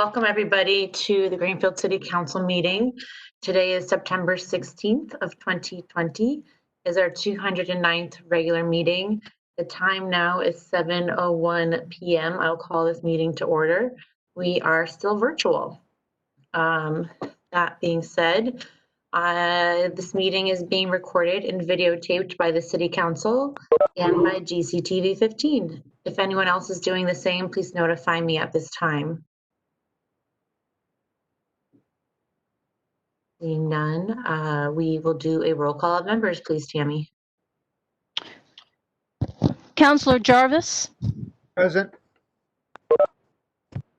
Welcome everybody to the Greenfield City Council meeting. Today is September 16th of 2020, is our 209th regular meeting. The time now is 7:01 p.m. I'll call this meeting to order. We are still virtual. That being said, this meeting is being recorded and videotaped by the City Council and by GCTV 15. If anyone else is doing the same, please notify me at this time. Seeing none, we will do a roll call of members, please, Tammy. Councillor Jarvis. Present.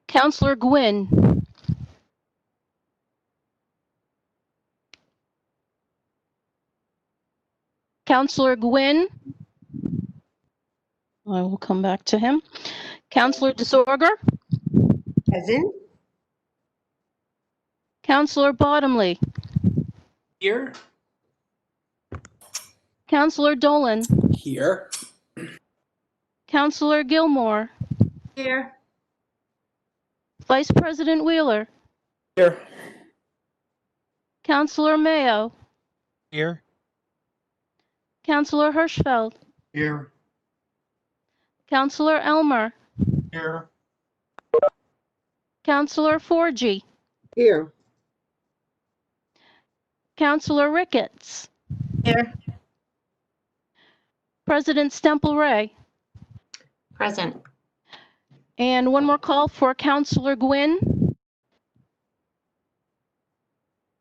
Councillor Gwynn. Councillor Gwynn. I will come back to him. Councillor DeSorger. Present. Councillor Bottomley. Here. Councillor Dolan. Here. Councillor Gilmore. Here. Vice President Wheeler. Here. Councillor Mayo. Here. Councillor Hirschfeld. Here. Councillor Elmer. Here. Councillor Forgy. Here. Councillor Ricketts. Here. President Stemple Ray. Present. And one more call for Councillor Gwynn.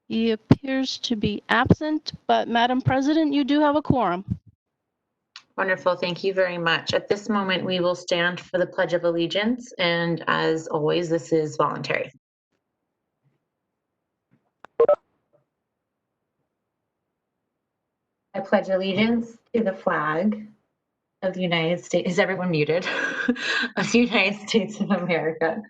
He appears to be absent, but Madam President, you do have a quorum. Wonderful, thank you very much. At this moment, we will stand for the Pledge of Allegiance, and as always, this is voluntary. I pledge allegiance to the flag of the United States. Is everyone muted? Of the United States of America,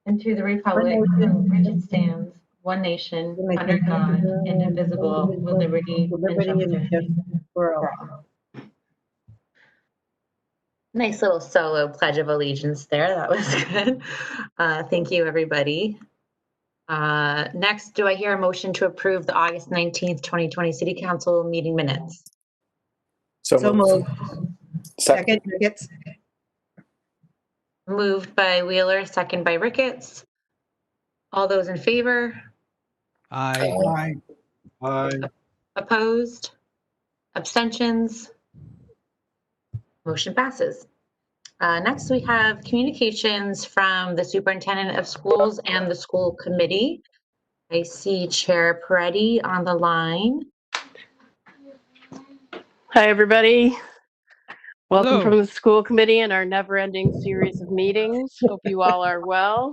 and to the republic for which it stands, one nation, under God, indivisible, with liberty and justice for all. Nice little solo Pledge of Allegiance there. That was good. Thank you, everybody. Next, do I hear a motion to approve the August 19th, 2020 City Council meeting minutes? So moved. Second. Second, Ricketts. Moved by Wheeler, second by Ricketts. All those in favor? Aye. Aye. Opposed? Abstentions? Motion passes. Next, we have communications from the Superintendent of Schools and the school committee. I see Chair Peretti on the line. Hi, everybody. Welcome Hello. from the school committee and our never-ending series of meetings. Hope you all are well.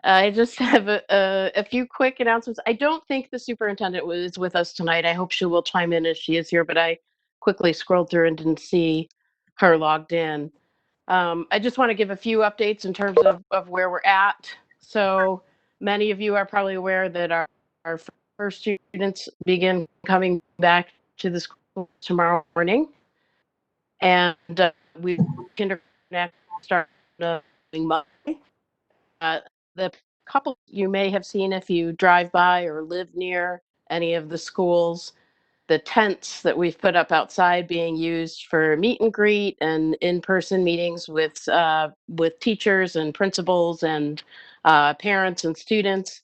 I just have a few quick announcements. I don't think the superintendent was with us tonight. I hope she will chime in as she is here, but I quickly scrolled through and didn't see her logged in. I just want to give a few updates in terms of where we're at. So many of you are probably aware that our first students begin coming back to the school tomorrow morning. And we kindergarten start Monday. The couple you may have seen if you drive by or live near any of the schools, the tents that we've put up outside being used for meet and greet and in-person meetings with teachers and principals and parents and students.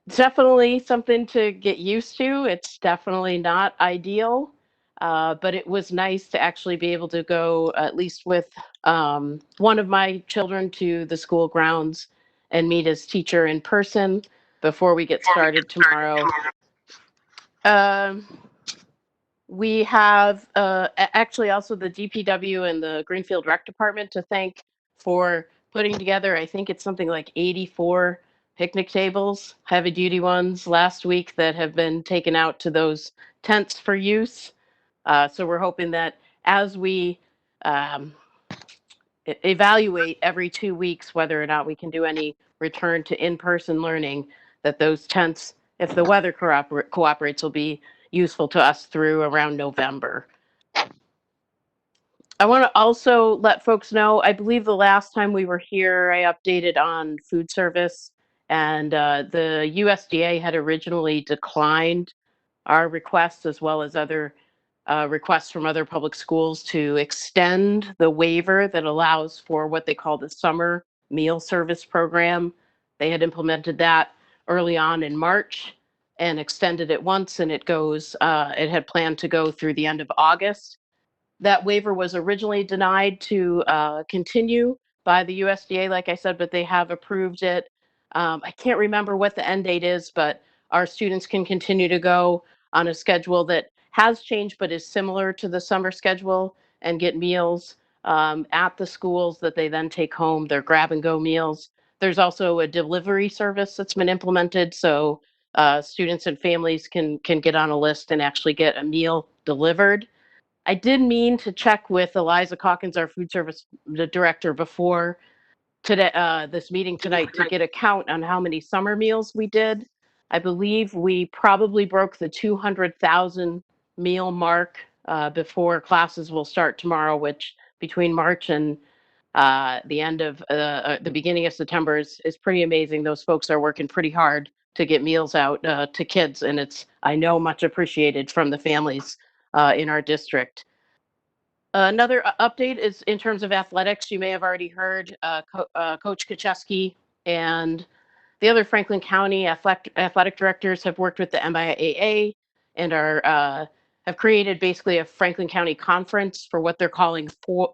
It's definitely something to get used to. It's definitely not ideal, but it was nice to actually be able to go, at least with one of my children, to the school grounds and meet his teacher in person before we get started tomorrow. We have actually also the DPW and the Greenfield Rec Department to thank for putting together, I think it's something like 84 picnic tables, heavy duty ones last week that have been taken out to those tents for use. So we're hoping that as we evaluate every 2 weeks whether or not we can do any return to in-person learning, that those tents, if the weather cooperates, will be useful to us through around November. I want to also let folks know, I believe the last time we were here, I updated on food service, and the USDA had originally declined our requests, as well as other requests from other public schools, to extend the waiver that allows for what they call the summer meal service program. They had implemented that early on in March and extended it once, and it had planned to go through the end of August. That waiver was originally denied to continue by the USDA, like I said, but they have approved it. I can't remember what the end date is, but our students can continue to go on a schedule that has changed but is similar to the summer schedule and get meals at the schools that they then take home. They're grab and go meals. There's also a delivery service that's been implemented, so students and families can get on a list and actually get a meal delivered. I did mean to check with Eliza Calkins, our food service director, before today, this meeting tonight, to get a count on how many summer meals we did. I believe we probably broke the 200,000 meal mark before classes will start tomorrow, which between March and the beginning of September is pretty amazing. Those folks are working pretty hard to get meals out to kids, and it's, I know, much appreciated from the families in our district. Another update is in terms of athletics. You may have already heard Coach Kacheski and the other Franklin County athletic directors have worked with the MIAA and have created basically a Franklin County conference for what they're calling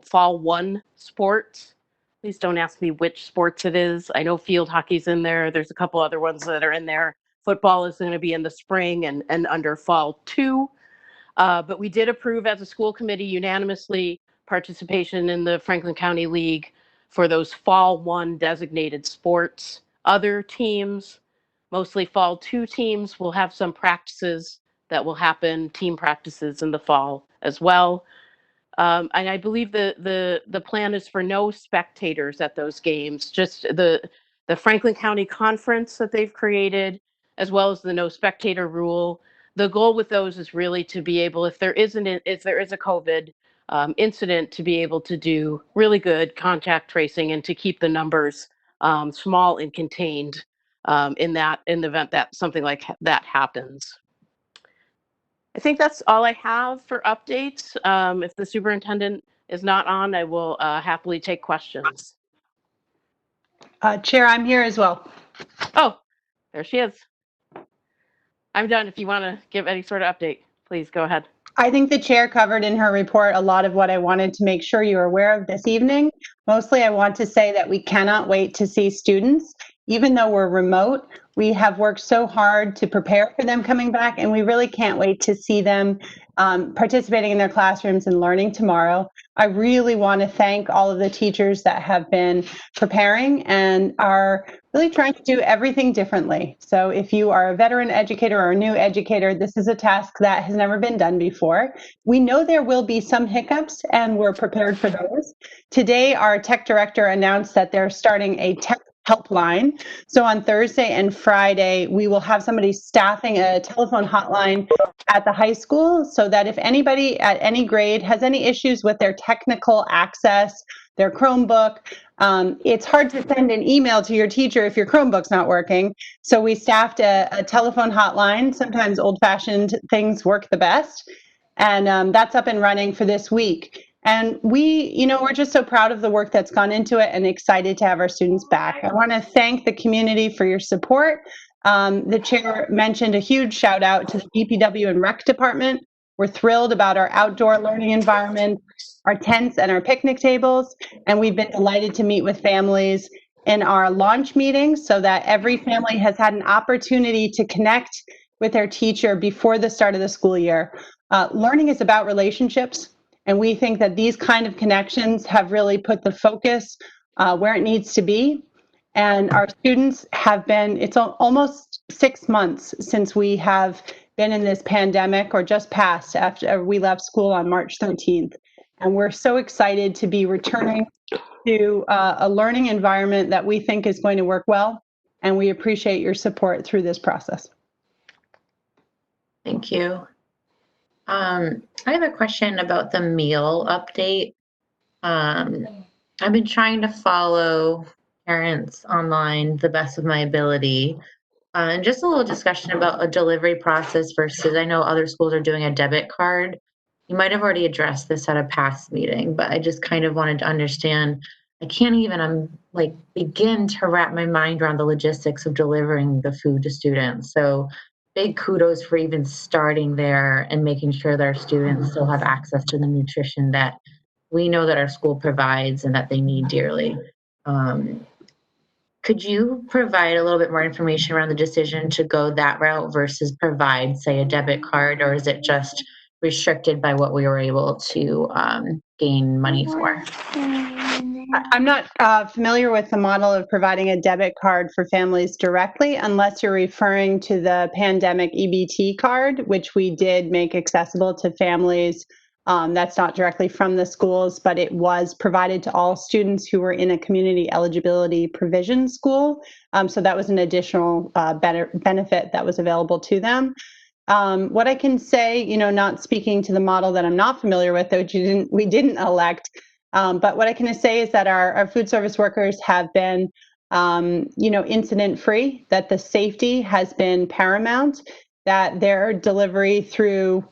Fall One sports. Please don't ask me which sports it is. I know field hockey's in there. There's a couple other ones that are in there. Football is going to be in the spring and under Fall Two. But we did approve as a school committee unanimously participation in the Franklin County League for those Fall One designated sports. Other teams, mostly Fall Two teams, will have some practices that will happen, team practices in the fall as well. And I believe the plan is for no spectators at those games, just the Franklin County Conference that they've created, as well as the no spectator rule. The goal with those is really to be able, if there is a COVID incident, to be able to do really good contact tracing and to keep the numbers small and contained in the event that something like that happens. I think that's all I have for updates. If the superintendent is not on, I will happily take questions. Chair, I'm here as well. Oh, there she is. I'm done. If you want to give any sort of update, please go ahead. I think the chair covered in her report a lot of what I wanted to make sure you're aware of this evening. Mostly, I want to say that we cannot wait to see students. Even though we're remote, we have worked so hard to prepare for them coming back, and we really can't wait to see them participating in their classrooms and learning tomorrow. I really want to thank all of the teachers that have been preparing and are really trying to do everything differently. So if you are a veteran educator or a new educator, this is a task that has never been done before. We know there will be some hiccups, and we're prepared for those. Today, our tech director announced that they're starting a tech helpline. So on Thursday and Friday, we will have somebody staffing a telephone hotline at the high school so that if anybody at any grade has any issues with their technical access, their Chromebook, it's hard to send an email to your teacher if your Chromebook's not working. So we staffed a telephone hotline. Sometimes old-fashioned things work the best. And that's up and running for this week. And we're just so proud of the work that's gone into it and excited to have our students back. I want to thank the community for your support. The chair mentioned a huge shout out to the DPW and Rec department. We're thrilled about our outdoor learning environment, our tents and our picnic tables, and we've been delighted to meet with families in our launch meetings so that every family has had an opportunity to connect with their teacher before the start of the school year. Learning is about relationships. And we think that these kind of connections have really put the focus where it needs to be. And our students have been, it's almost 6 months since we have been in this pandemic, or just passed after we left school on March 13th. And we're so excited to be returning to a learning environment that we think is going to work well. And we appreciate your support through this process. Thank you. I have a question about the meal update. I've been trying to follow parents online the best of my ability. And just a little discussion about a delivery process versus, I know other schools are doing a debit card. You might have already addressed this at a past meeting, but I just kind of wanted to understand. I can't even begin to wrap my mind around the logistics of delivering the food to students. So big kudos for even starting there and making sure that our students still have access to the nutrition that we know that our school provides and that they need dearly. Could you provide a little bit more information around the decision to go that route versus provide, say, a debit card, or is it just restricted by what we were able to gain money for? I'm not familiar with the model of providing a debit card for families directly, unless you're referring to the pandemic EBT card, which we did make accessible to families. That's not directly from the schools, but it was provided to all students who were in a community eligibility provision school. So that was an additional benefit that was available to them. What I can say, not speaking to the model that I'm not familiar with, which we didn't elect, but what I can say is that our food service workers have been, incident-free, that the safety has been paramount, that their delivery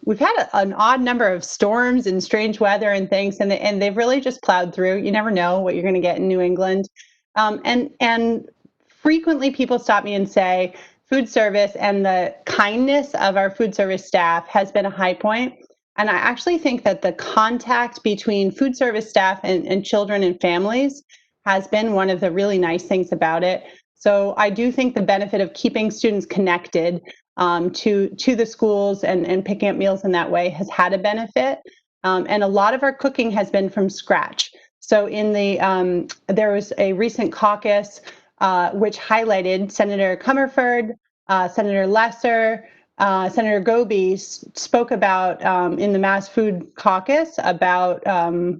we've had an odd number of storms and strange weather and things, and they've really just plowed through. You never know what you're going to get in New England. And frequently people stop me and say, food service and the kindness of our food service staff has been a high point. And I actually think that the contact between food service staff and children and families has been one of the really nice things about it. So I do think the benefit of keeping students connected to the schools and picking up meals in that way has had a benefit. And a lot of our cooking has been from scratch. So there was a recent caucus which highlighted Senator Comerford, Senator Lesser, Senator Goby spoke about in the Mass Food Caucus about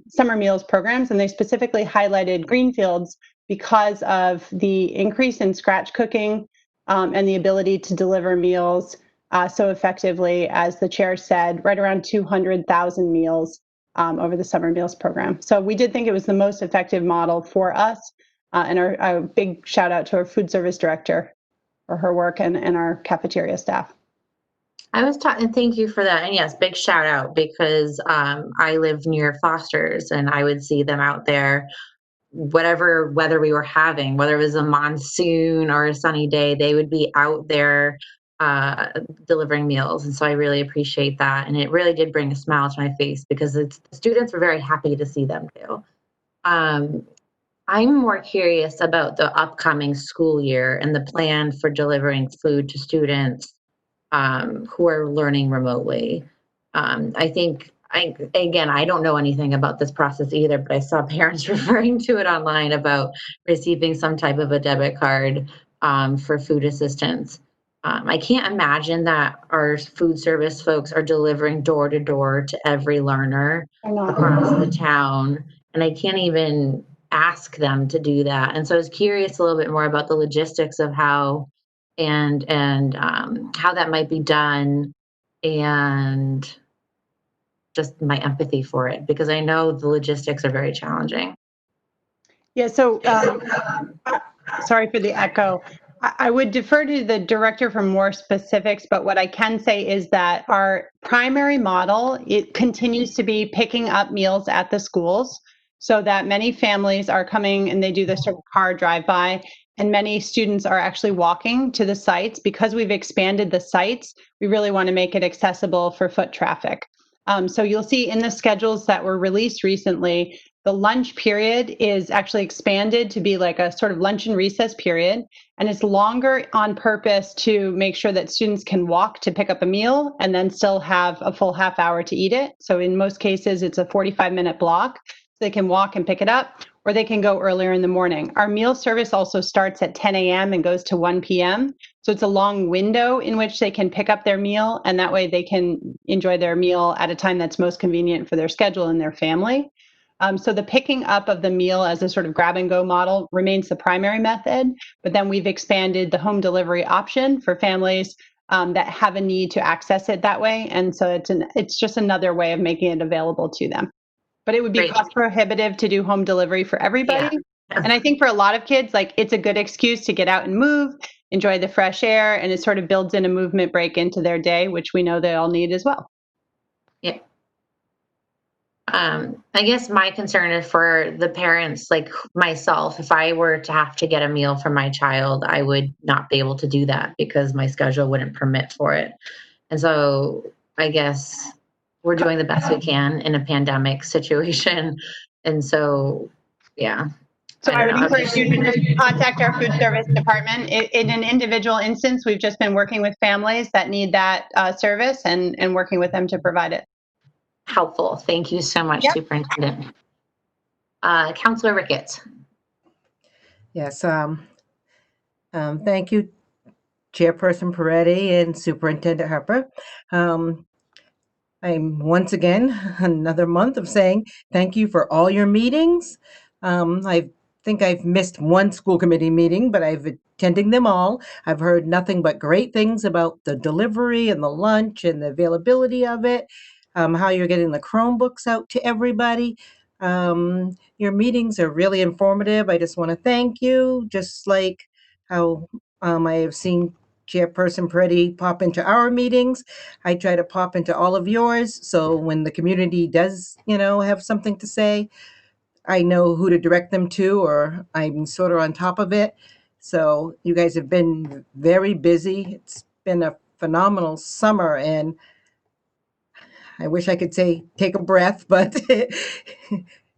summer meals programs, and they specifically highlighted Greenfields because of the increase in scratch cooking and the ability to deliver meals so effectively, as the chair said, right around 200,000 meals over the summer meals program. So we did think it was the most effective model for us, and our big shout out to our food service director for her work and our cafeteria staff. I was talking, thank you for that. And yes, big shout out, because I live near Foster's and I would see them out there, whatever weather we were having, whether it was a monsoon or a sunny day, they would be out there delivering meals. And so I really appreciate that. And it really did bring a smile to my face, because the students were very happy to see them too. I'm more curious about the upcoming school year and the plan for delivering food to students who are learning remotely. I don't know anything about this process either, but I saw parents referring to it online about receiving some type of a debit card for food assistance. I can't imagine that our food service folks are delivering door to door to every learner across the town, and I can't even ask them to do that. And so I was curious a little bit more about the logistics of how and how that might be done, and just my empathy for it, because I know the logistics are very challenging. Yeah, so sorry for the echo. I would defer to the director for more specifics, but what I can say is that our primary model, it continues to be picking up meals at the schools, so that many families are coming and they do this sort of car drive-by, and many students are actually walking to the sites. Because we've expanded the sites, we really want to make it accessible for foot traffic. So you'll see in the schedules that were released recently, the lunch period is actually expanded to be like a sort of lunch and recess period, and it's longer on purpose to make sure that students can walk to pick up a meal and then still have a full half hour to eat it. So in most cases, it's a 45-minute block. So they can walk and pick it up, or they can go earlier in the morning. Our meal service also starts at 10 a.m. and goes to 1 p.m. So it's a long window in which they can pick up their meal, and that way they can enjoy their meal at a time that's most convenient for their schedule and their family. So the picking up of the meal as a sort of grab and go model remains the primary method, but then we've expanded the home delivery option for families that have a need to access it that way. And so it's just another way of making it available to them. but it would be Great. cost prohibitive to do home delivery for everybody. Yeah. And I think for a lot of kids, like it's a good excuse to get out and move, enjoy the fresh air, and it sort of builds in a movement break into their day, which we know they all need as well. Yeah. I guess my concern is for the parents, like myself. If I were to have to get a meal for my child, I would not be able to do that because my schedule wouldn't permit for it. And so I guess we're doing the best we can in a pandemic situation. And so, yeah. So I would don't know. encourage you to just contact our food service department. In an individual instance, we've just been working with families that need that service and working with them to provide it. Helpful. Thank you so much, Yep. Superintendent. Counselor Ricketts. Yes. Thank you, Chairperson Peretti and Superintendent Harper. I'm once again another month of saying thank you for all your meetings. I think I've missed one school committee meeting, but I've attending them all. I've heard nothing but great things about the delivery and the lunch and the availability of it, how you're getting the Chromebooks out to everybody. Your meetings are really informative. I just want to thank you, just like how I have seen Chairperson Peretti pop into our meetings. I try to pop into all of yours. So when the community does, have something to say, I know who to direct them to, or I'm sort of on top of it. So you guys have been very busy. It's been a phenomenal summer, and I wish I could say take a breath, but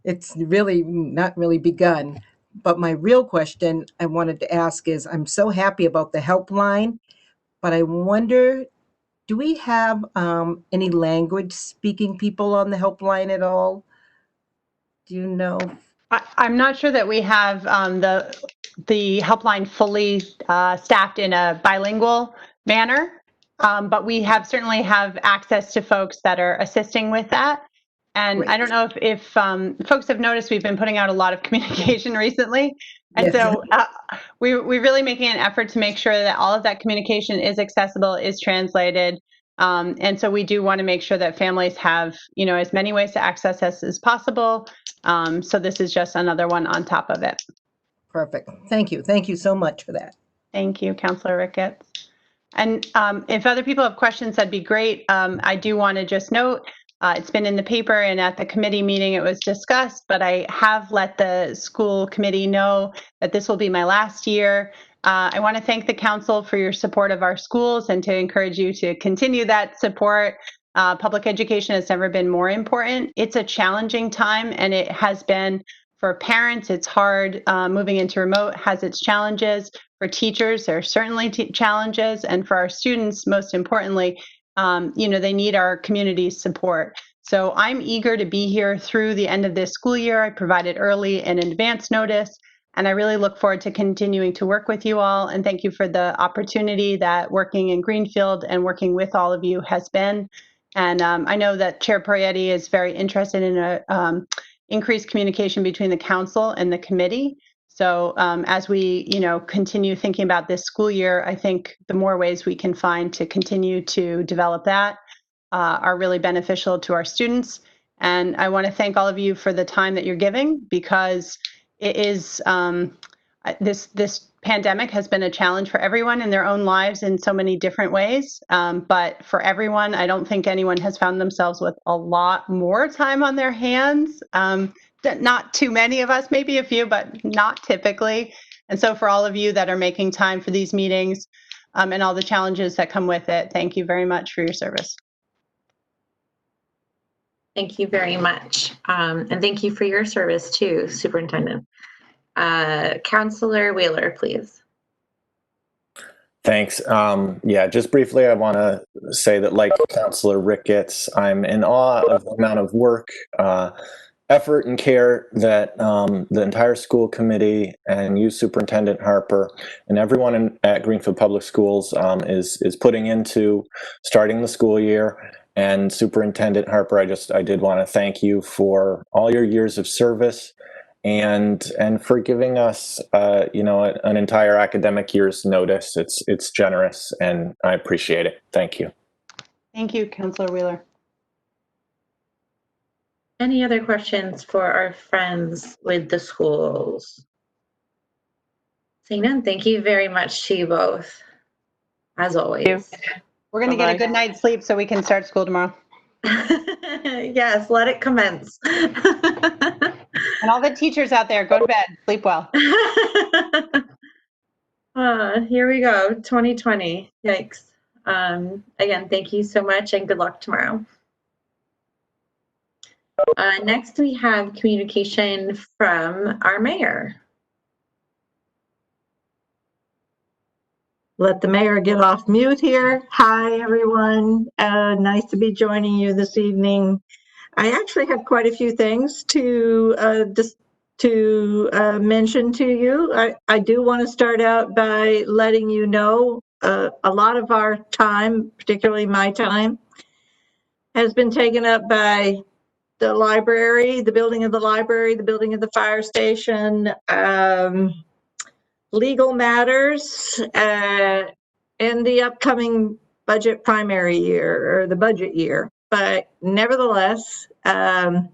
it's really not really begun. But my real question I wanted to ask is, I'm so happy about the helpline, but I wonder, do we have any language speaking people on the helpline at all? Do you know? I'm not sure that we have the helpline fully staffed in a bilingual manner, but we certainly have access to folks that are assisting with that. And Great. I don't know if folks have noticed, we've been putting out a lot of communication recently. And Yes. so we're really making an effort to make sure that all of that communication is accessible, is translated. And so we do want to make sure that families have, as many ways to access us as possible. So this is just another one on top of it. Perfect. Thank you. Thank you so much for that. Thank you, Councilor Ricketts. And if other people have questions, that'd be great. I do want to just note, it's been in the paper and at the committee meeting it was discussed, but I have let the school committee know that this will be my last year. I want to thank the council for your support of our schools and to encourage you to continue that support. Public education has never been more important. It's a challenging time, and it has been for parents. It's hard. Moving into remote has its challenges. For teachers, there are certainly challenges. And for our students, most importantly, they need our community's support. So I'm eager to be here through the end of this school year. I provided early and advance notice, and I really look forward to continuing to work with you all. And thank you for the opportunity that working in Greenfield and working with all of you has been. And I know that Chair Peretti is very interested in increased communication between the council and the committee. So as we, continue thinking about this school year, I think the more ways we can find to continue to develop that are really beneficial to our students. And I want to thank all of you for the time that you're giving, because it is this pandemic has been a challenge for everyone in their own lives in so many different ways. But for everyone, I don't think anyone has found themselves with a lot more time on their hands. Not too many of us, maybe a few, but not typically. And so for all of you that are making time for these meetings and all the challenges that come with it, thank you very much for your service. Thank you very much. And thank you for your service too, Superintendent. Counselor Wheeler, please. Thanks. Just briefly, I want to say that, like Councilor Ricketts, I'm in awe of the amount of work, effort, and care that the entire school committee and you, Superintendent Harper, and everyone at Greenfield Public Schools is putting into starting the school year. And Superintendent Harper, I did want to thank you for all your years of service and for giving us an entire academic year's notice. It's generous, and I appreciate it. Thank you. Thank you, Councilor Wheeler. Any other questions for our friends with the schools? Seeing none, thank you very much to you both, as always. We're going to get a Bye-bye. good night's sleep so we can start school tomorrow. Yes, let it commence. And all the teachers out there, go to bed, sleep well. Here we go, 2020. Yikes. Again, thank you so much and good luck tomorrow. Next, we have communication from our mayor. Let the mayor get off mute here. Hi, everyone. Nice to be joining you this evening. I actually have quite a few things to mention to you. I do want to start out by letting you know a lot of our time, particularly my time, has been taken up by the library, the building of the library, the building of the fire station, legal matters, in the upcoming budget primary year or the budget year. But nevertheless, other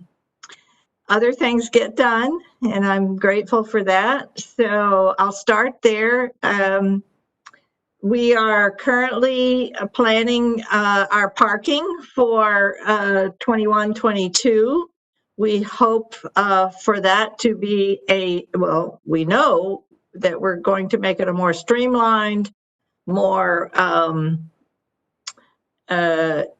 things get done, and I'm grateful for that. So I'll start there. We are currently planning our parking for 21-22. We hope for that to be we know that we're going to make it a more streamlined, more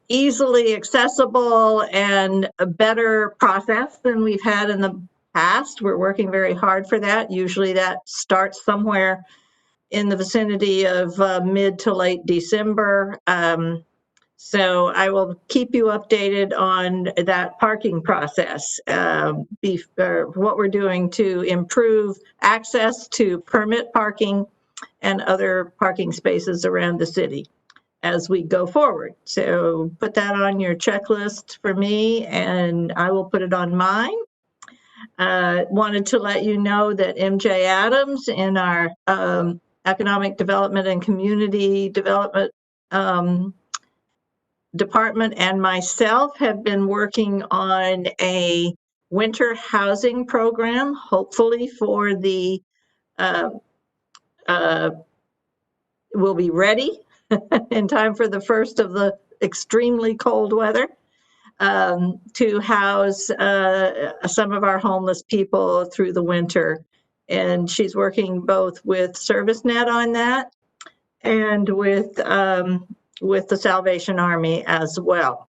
easily accessible, and a better process than we've had in the past. We're working very hard for that. Usually that starts somewhere in the vicinity of mid to late December. So I will keep you updated on that parking process, what we're doing to improve access to permit parking and other parking spaces around the city as we go forward. So put that on your checklist for me, and I will put it on mine. Wanted to let you know that MJ Adams in our Economic Development and Community Development Department and myself have been working on a winter housing program, hopefully for the, we'll be ready in time for the first of the extremely cold weather, to house some of our homeless people through the winter. And she's working both with ServiceNet on that and with the Salvation Army as well.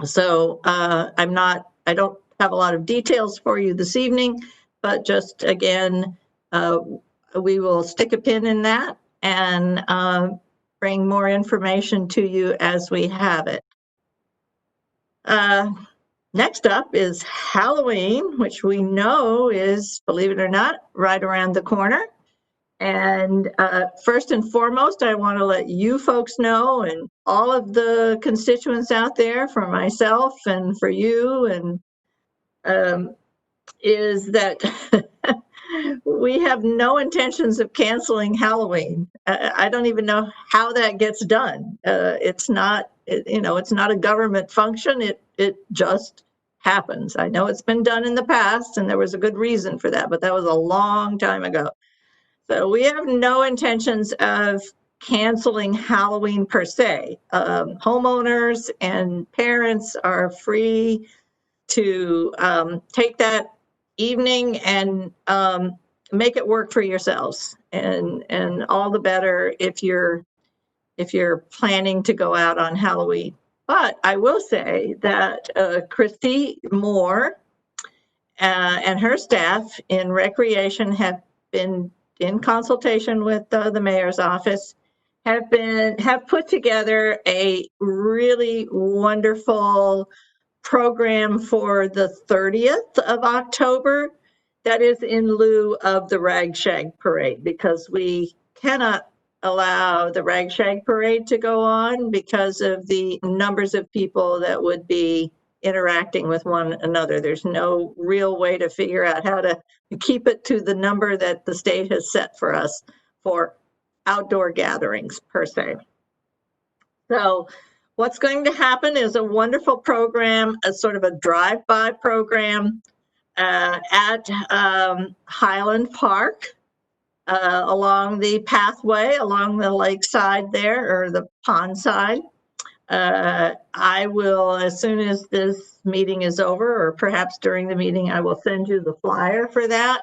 So I don't have a lot of details for you this evening, but just again, we will stick a pin in that and bring more information to you as we have it. Next up is Halloween, which we know is, believe it or not, right around the corner. And first and foremost, I want to let you folks know, and all of the constituents out there, for myself and for you, and is that we have no intentions of canceling Halloween. I don't even know how that gets done. It's not, it's not a government function. It just happens. I know it's been done in the past, and there was a good reason for that, but that was a long time ago. So we have no intentions of canceling Halloween per se. Homeowners and parents are free to take that evening and make it work for yourselves. And all the better if you're planning to go out on Halloween. But I will say that Christy Moore and her staff in recreation have been in consultation with the mayor's office, have put together a really wonderful program for the 30th of October that is in lieu of the Rag Shag Parade, because we cannot allow the Rag Shag Parade to go on because of the numbers of people that would be interacting with one another. There's no real way to figure out how to keep it to the number that the state has set for us for outdoor gatherings per se. So What's going to happen is a wonderful program, a sort of a drive-by program at Highland Park along the pathway, along the lakeside there, or the pond side. I will, as soon as this meeting is over, or perhaps during the meeting, I will send you the flyer for that.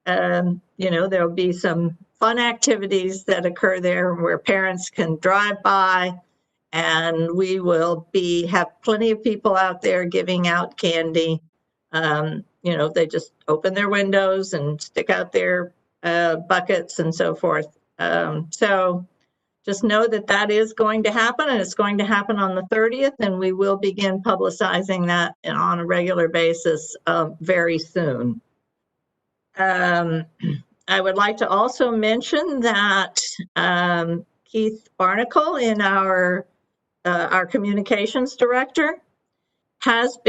There'll be some fun activities that occur there where parents can drive by, and we will have plenty of people out there giving out candy. They just open their windows and stick out their buckets and so forth. So just know that is going to happen, and it's going to happen on the 30th, and we will begin publicizing that on a regular basis very soon. I would like to also mention that Keith Barnacle, in our communications director, has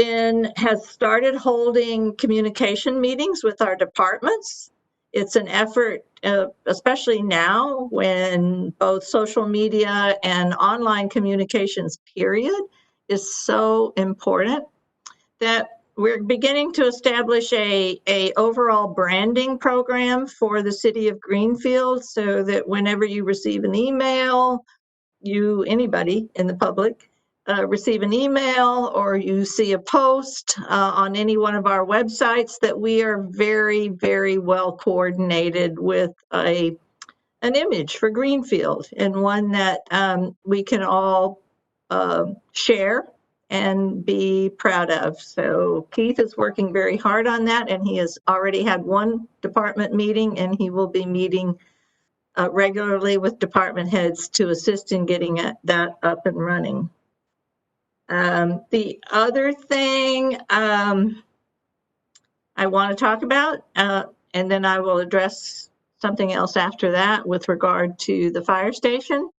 started holding communication meetings with our departments. It's an effort, especially now when both social media and online communications period is so important, that we're beginning to establish a overall branding program for the city of Greenfield, so that whenever you receive an email, anybody in the public, receive an email or you see a post on any one of our websites, that we are very, very well coordinated with an image for Greenfield, and one that we can all share and be proud of. So Keith is working very hard on that, and he has already had one department meeting, and he will be meeting regularly with department heads to assist in getting that up and running. The other thing I want to talk about, and then I will address something else after that with regard to the fire station,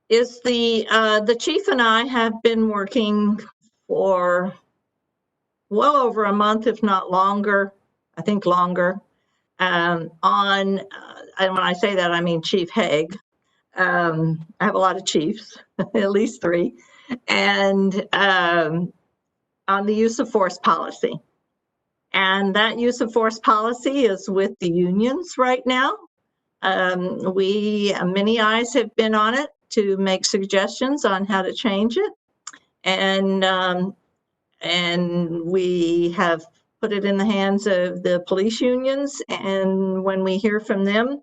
is the chief and I have been working for well over a month, if not longer, I think longer, and when I say that, I mean Chief Haig. I have a lot of chiefs, at least 3, and on the use of force policy. And that use of force policy is with the unions right now. Many eyes have been on it to make suggestions on how to change it. And we have put it in the hands of the police unions. And when we hear from them,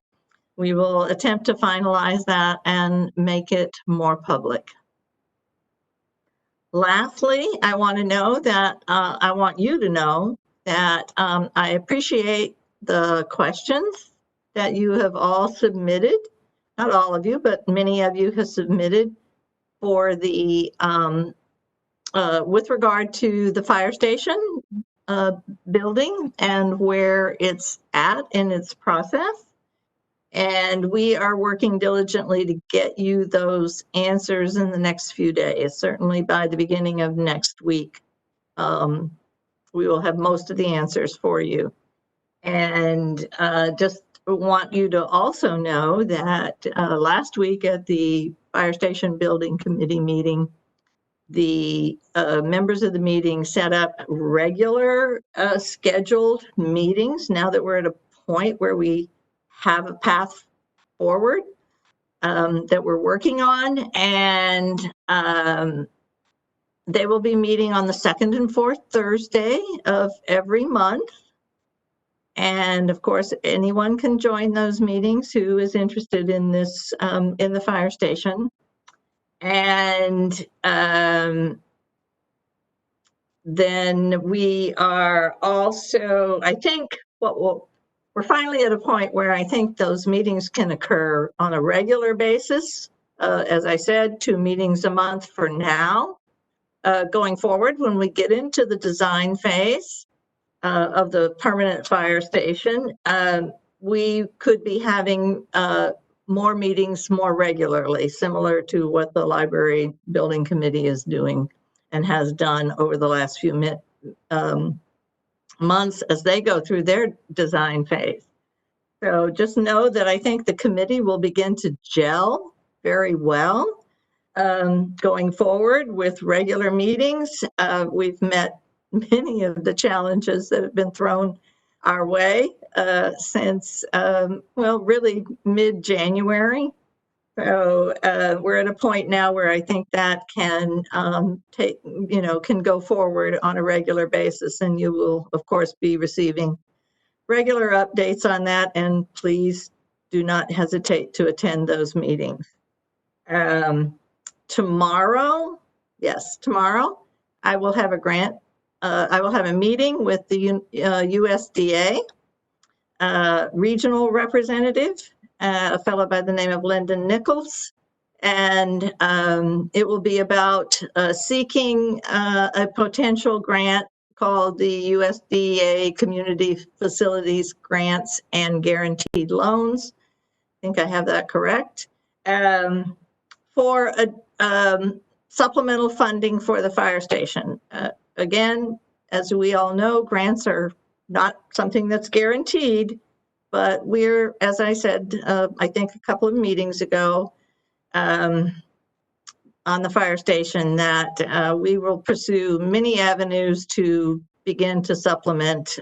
we will attempt to finalize that and make it more public. Lastly, I want you to know that I appreciate the questions that you have all submitted. Not all of you, but many of you have submitted for the with regard to the fire station building and where it's at in its process. And we are working diligently to get you those answers in the next few days. Certainly by the beginning of next week, we will have most of the answers for you. And just want you to also know that last week at the Fire Station Building Committee meeting, the members of the meeting set up regular scheduled meetings. Now that we're at a point where we have a path forward that we're working on, and they will be meeting on the 2nd and 4th Thursday of every month. And of course, anyone can join those meetings who is interested in this, in the fire station. And then we are also, I think, we're finally at a point where I think those meetings can occur on a regular basis. As I said, 2 meetings a month for now. Going forward, when we get into the design phase of the permanent fire station, we could be having more meetings more regularly, similar to what the library building committee is doing and has done over the last few months as they go through their design phase. So just know that I think the committee will begin to gel very well. going forward with regular meetings. We've met many of the challenges that have been thrown our way since, well, really mid-January. So we're at a point now where I think that can can go forward on a regular basis, and you will, of course, be receiving regular updates on that, and please do not hesitate to attend those meetings. Tomorrow, I will have a grant. I will have a meeting with the USDA regional representative, a fellow by the name of Lyndon Nichols. And it will be about seeking a potential grant called the USDA Community Facilities Grants and Guaranteed Loans. I think I have that correct. For a supplemental funding for the fire station. Again, as we all know, grants are not something that's guaranteed, but we're, as I said, I think a couple of meetings ago on the fire station, that we will pursue many avenues to begin to supplement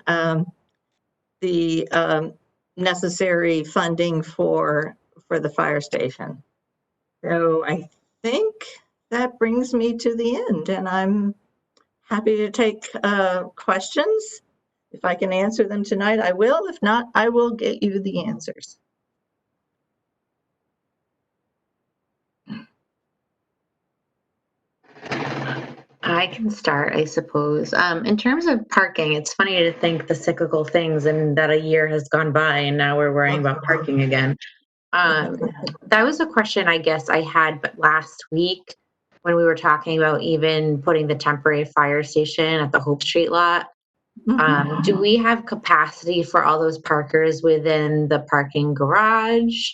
the necessary funding for the fire station. So I think that brings me to the end, and I'm happy to take questions. If I can answer them tonight, I will. If not, I will get you the answers. I can start, I suppose. In terms of parking, it's funny to think the cyclical things and that a year has gone by and now we're worrying about parking again. That was a question I guess I had but last week when we were talking about even putting the temporary fire station at the Hope Street lot. Do we have capacity for all those parkers within the parking garage?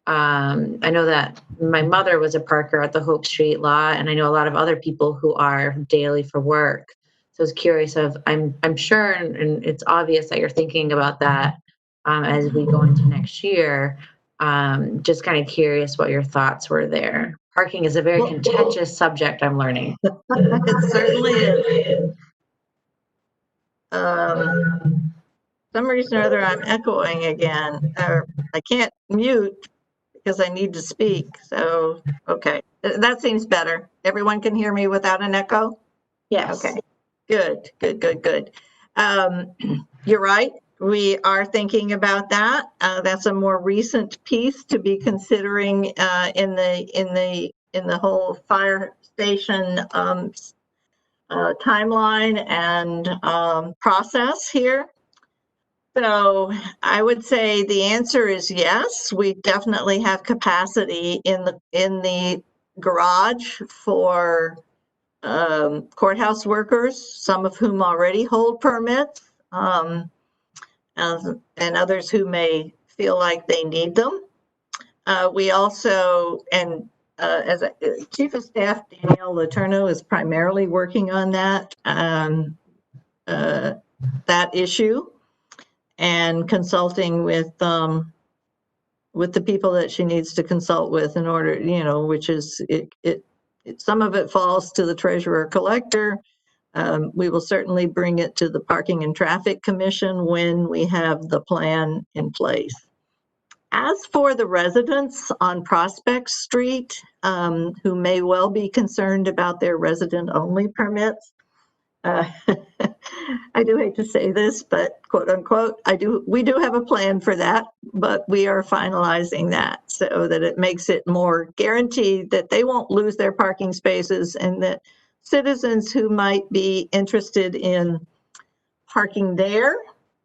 I know that my mother was a parker at the Hope Street lot, and I know a lot of other people who are daily for work. So I was curious I'm sure, and it's obvious that you're thinking about that as we go into next year. Just kind of curious what your thoughts were there. Parking is a very contentious subject, I'm learning. It certainly is. Some reason or other I'm echoing again, or I can't mute because I need to speak. So, okay, that seems better. Everyone can hear me without an echo? Yes. Okay, good. You're right. We are thinking about that. That's a more recent piece to be considering in the whole fire station timeline and process here. So I would say the answer is yes. We definitely have capacity in the garage for courthouse workers, some of whom already hold permits, and others who may feel like they need them. We also, and as Chief of Staff Danielle Letourneau is primarily working on that issue and consulting with the people that she needs to consult with in order, which is some of it falls to the treasurer collector. We will certainly bring it to the Parking and Traffic Commission when we have the plan in place. As for the residents on Prospect Street, who may well be concerned about their resident-only permits, I do hate to say this, but quote unquote, we do have a plan for that, but we are finalizing that so that it makes it more guaranteed that they won't lose their parking spaces, and that citizens who might be interested in parking there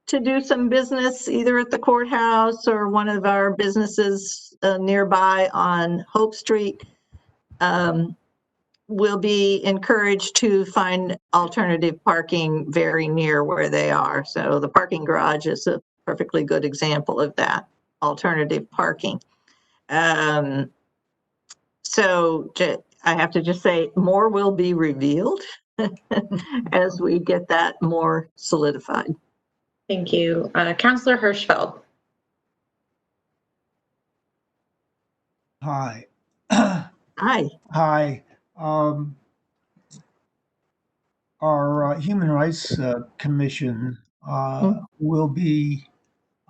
to do some business, either at the courthouse or one of our businesses nearby on Hope Street, will be encouraged to find alternative parking very near where they are. So the parking garage is a perfectly good example of that, alternative parking. So I have to just say more will be revealed as we get that more solidified. Thank you. Councillor Hirschfeld. Hi. Hi. Hi. Our Human Rights Commission will be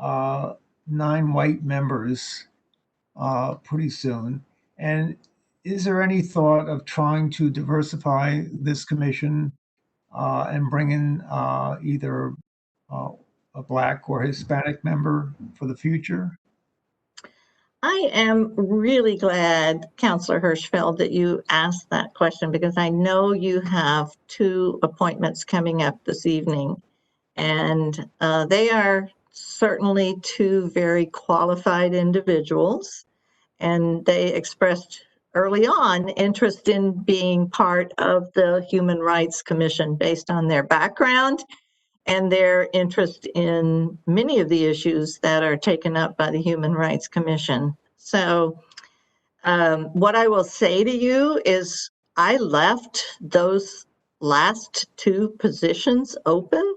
9 white members pretty soon. And is there any thought of trying to diversify this commission and bring in either a Black or Hispanic member for the future? I am really glad, Counselor Hirschfeld, that you asked that question because I know you have 2 appointments coming up this evening. And they are certainly 2 very qualified individuals. And they expressed early on interest in being part of the Human Rights Commission based on their background and their interest in many of the issues that are taken up by the Human Rights Commission. So what I will say to you is I left those last 2 positions open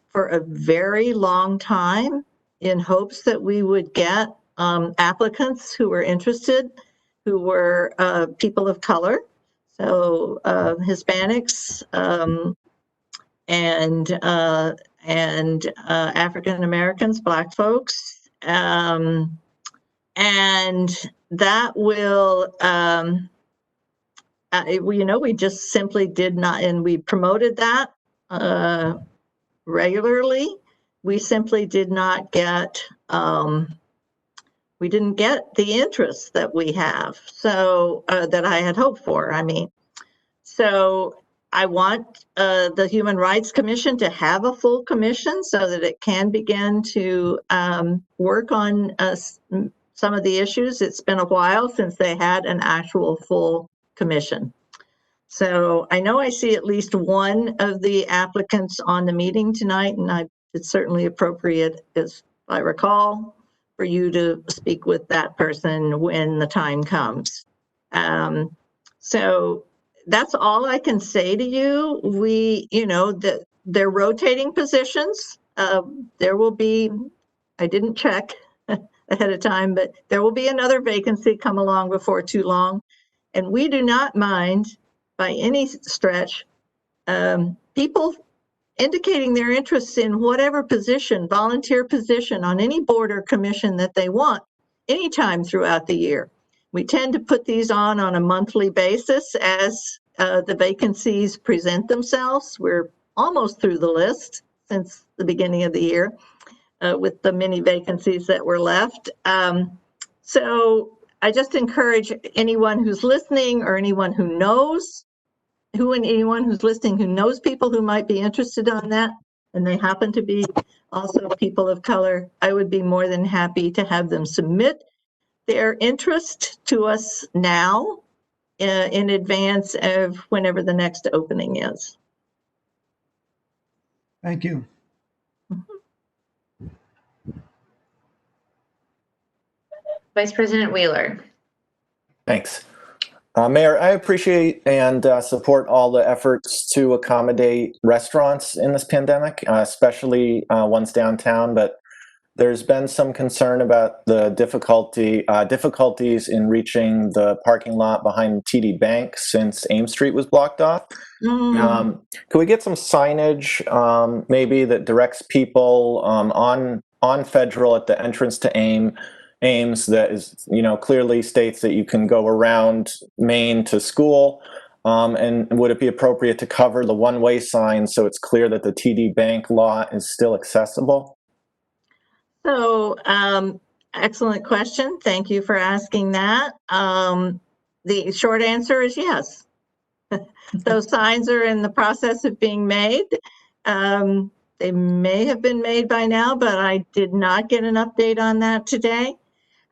for a very long time in hopes that we would get applicants who were interested, who were people of color, so Hispanics, and African Americans, Black folks, and that will, we just simply did not, and we promoted that regularly. We simply did not get, we didn't get the interest that we have, so that I had hoped for. I mean, so I want the Human Rights Commission to have a full commission so that it can begin to work on some of the issues. It's been a while since they had an actual full commission. So I know I see at least one of the applicants on the meeting tonight, and it's certainly appropriate, as I recall, for you to speak with that person when the time comes. So that's all I can say to you. They're rotating positions. There will be, I didn't check ahead of time, but there will be another vacancy come along before too long. And we do not mind by any stretch people indicating their interests in whatever position, volunteer position on any board or commission that they want anytime throughout the year. We tend to put these on a monthly basis as the vacancies present themselves. We're almost through the list since the beginning of the year with the many vacancies that were left. So I just encourage anyone who's listening or anyone who knows anyone who's listening who knows people who might be interested on that, and they happen to be also people of color, I would be more than happy to have them submit their interest to us now in advance of whenever the next opening is. Thank you. Vice President Wheeler. Thanks. Mayor, I appreciate and support all the efforts to accommodate restaurants in this pandemic, especially ones downtown, but there's been some concern about the difficulties in reaching the parking lot behind TD Bank since Ames Street was blocked off. Can we get some signage maybe that directs people on Federal at the entrance to Ames that is, clearly states that you can go around Main to school? And would it be appropriate to cover the one-way sign so it's clear that the TD Bank lot is still accessible? So, excellent question. Thank you for asking that. The short answer is yes. Those signs are in the process of being made. They may have been made by now, but I did not get an update on that today.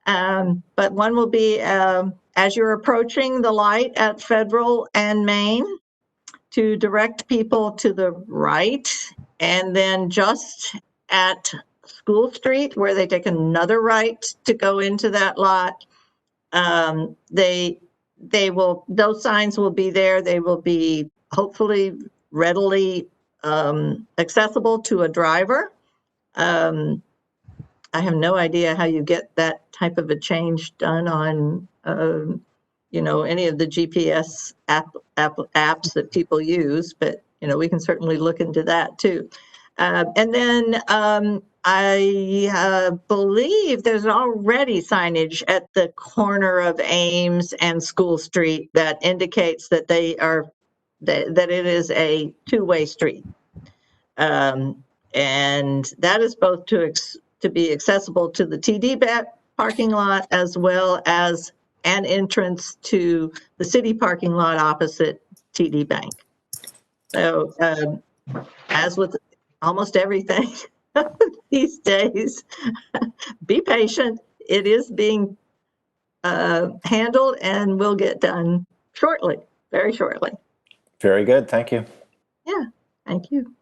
But one will be as you're approaching the light at Federal and Main to direct people to the right, and then just at School Street where they take another right to go into that lot. Those signs will be there. They will be hopefully readily accessible to a driver. I have no idea how you get that type of a change done on, any of the GPS apps that people use, but, we can certainly look into that too. And then I believe there's already signage at the corner of Ames and School Street that indicates that that it is a two-way street. And that is both to be accessible to the TD parking lot as well as an entrance to the city parking lot opposite TD Bank. So as with almost everything these days, be patient. It is being handled and will get done shortly, very shortly. Very good. Thank you. Yeah, thank you.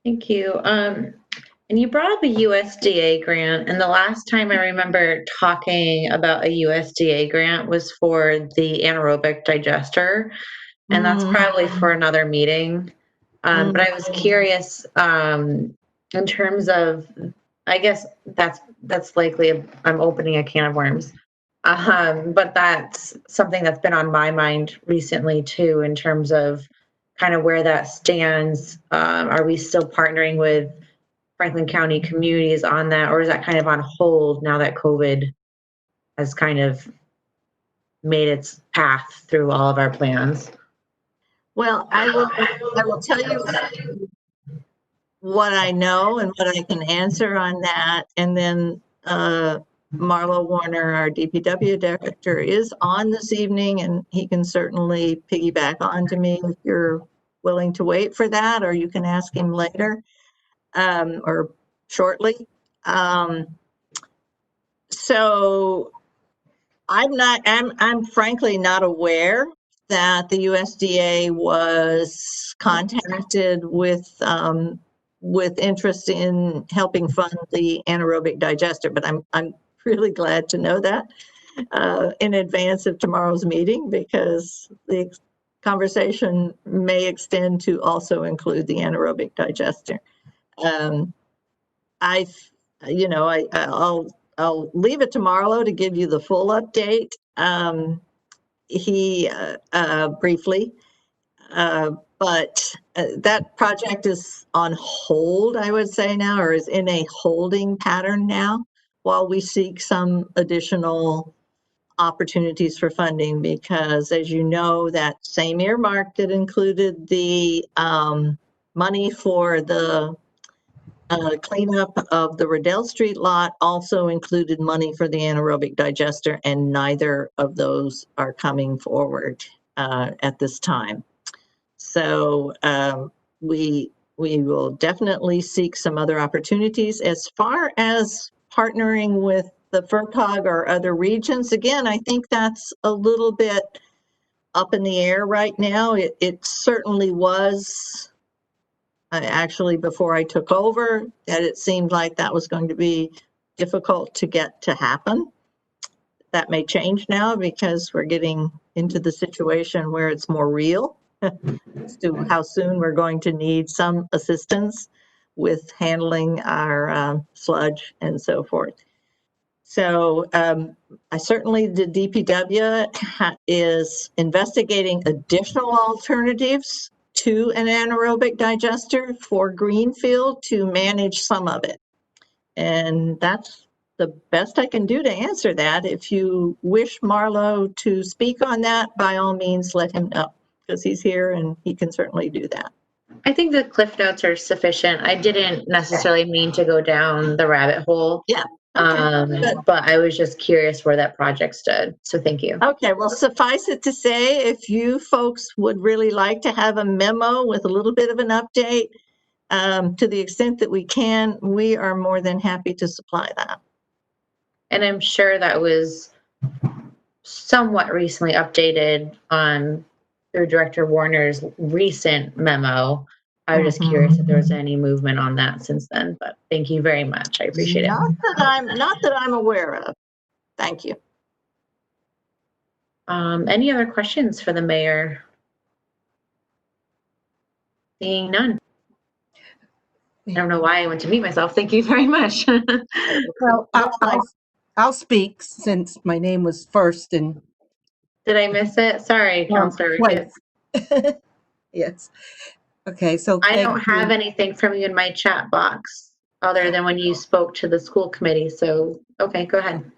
Thank you. And you brought up a USDA grant, and the last time I remember talking about a USDA grant was for the anaerobic digester, and that's probably for another meeting. But I was curious in terms of, I guess that's likely I'm opening a can of worms. But that's something that's been on my mind recently too, in terms of kind of where that stands. Are we still partnering with Franklin County communities on that, or is that kind of on hold now that COVID has kind of made its path through all of our plans? Well, I will tell you what I know and what I can answer on that. And then Marlo Warner, our DPW director, is on this evening, and he can certainly piggyback onto me if you're willing to wait for that, or you can ask him later or shortly. So I'm frankly not aware that the USDA was contacted with interest in helping fund the anaerobic digester, but I'm really glad to know that in advance of tomorrow's meeting, because the conversation may extend to also include the anaerobic digester. I'll leave it to Marlo to give you the full update. He briefly, but that project is on hold, I would say now, or is in a holding pattern now, while we seek some additional opportunities for funding, because as you know, that same earmark that included the money for the cleanup of the Riddell Street lot also included money for the anaerobic digester, and neither of those are coming forward at this time. So we will definitely seek some other opportunities. As far as partnering with the FERCOG or other regions, again, I think that's a little bit up in the air right now. It certainly was. Actually, before I took over, that it seemed like that was going to be difficult to get to happen. That may change now, because we're getting into the situation where it's more real as to how soon we're going to need some assistance with handling our sludge and so forth. So I certainly, the DPW is investigating additional alternatives to an anaerobic digester for Greenfield to manage some of it. And that's the best I can do to answer that. If you wish Marlo to speak on that, by all means, let him know, because he's here and he can certainly do that. I think the cliff notes are sufficient. I didn't necessarily mean to go down the rabbit hole. Yeah. Okay, but I was just curious where that project stood. So thank you. Okay, well, suffice it to say, if you folks would really like to have a memo with a little bit of an update, to the extent that we can, we are more than happy to supply that. And I'm sure that was somewhat recently updated through Director Warner's recent memo. I was just curious if there was any movement on that since then, but thank you very much. I appreciate it. Not that I'm aware of. Thank you. Any other questions for the mayor? Seeing none. I don't know why I went to mute myself. Thank you very much. Well, I'll speak since my name was first and Did I miss it? Sorry, Counselor Ricketts. twice. Yes. Okay, so I thank don't have you. anything from you in my chat box other than when you spoke to the school committee. So, okay, go ahead.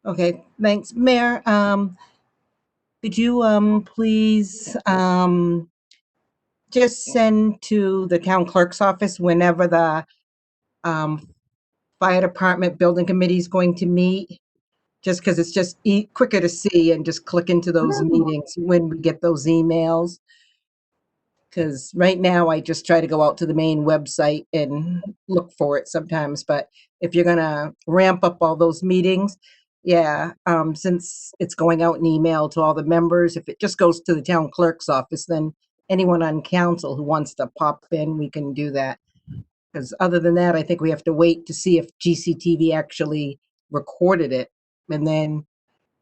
Okay, thanks. Mayor, could you please just send to the town clerk's office whenever the um, fire department building committee is going to meet? Just because it's just quicker to see and just click into those meetings when we get those emails. Because right now I just try to go out to the main website and look for it sometimes. But if you're gonna ramp up all those meetings, yeah, since it's going out in email to all the members, if it just goes to the town clerk's office, then anyone on council who wants to pop in, we can do that. Because other than that, I think we have to wait to see if GCTV actually recorded it and then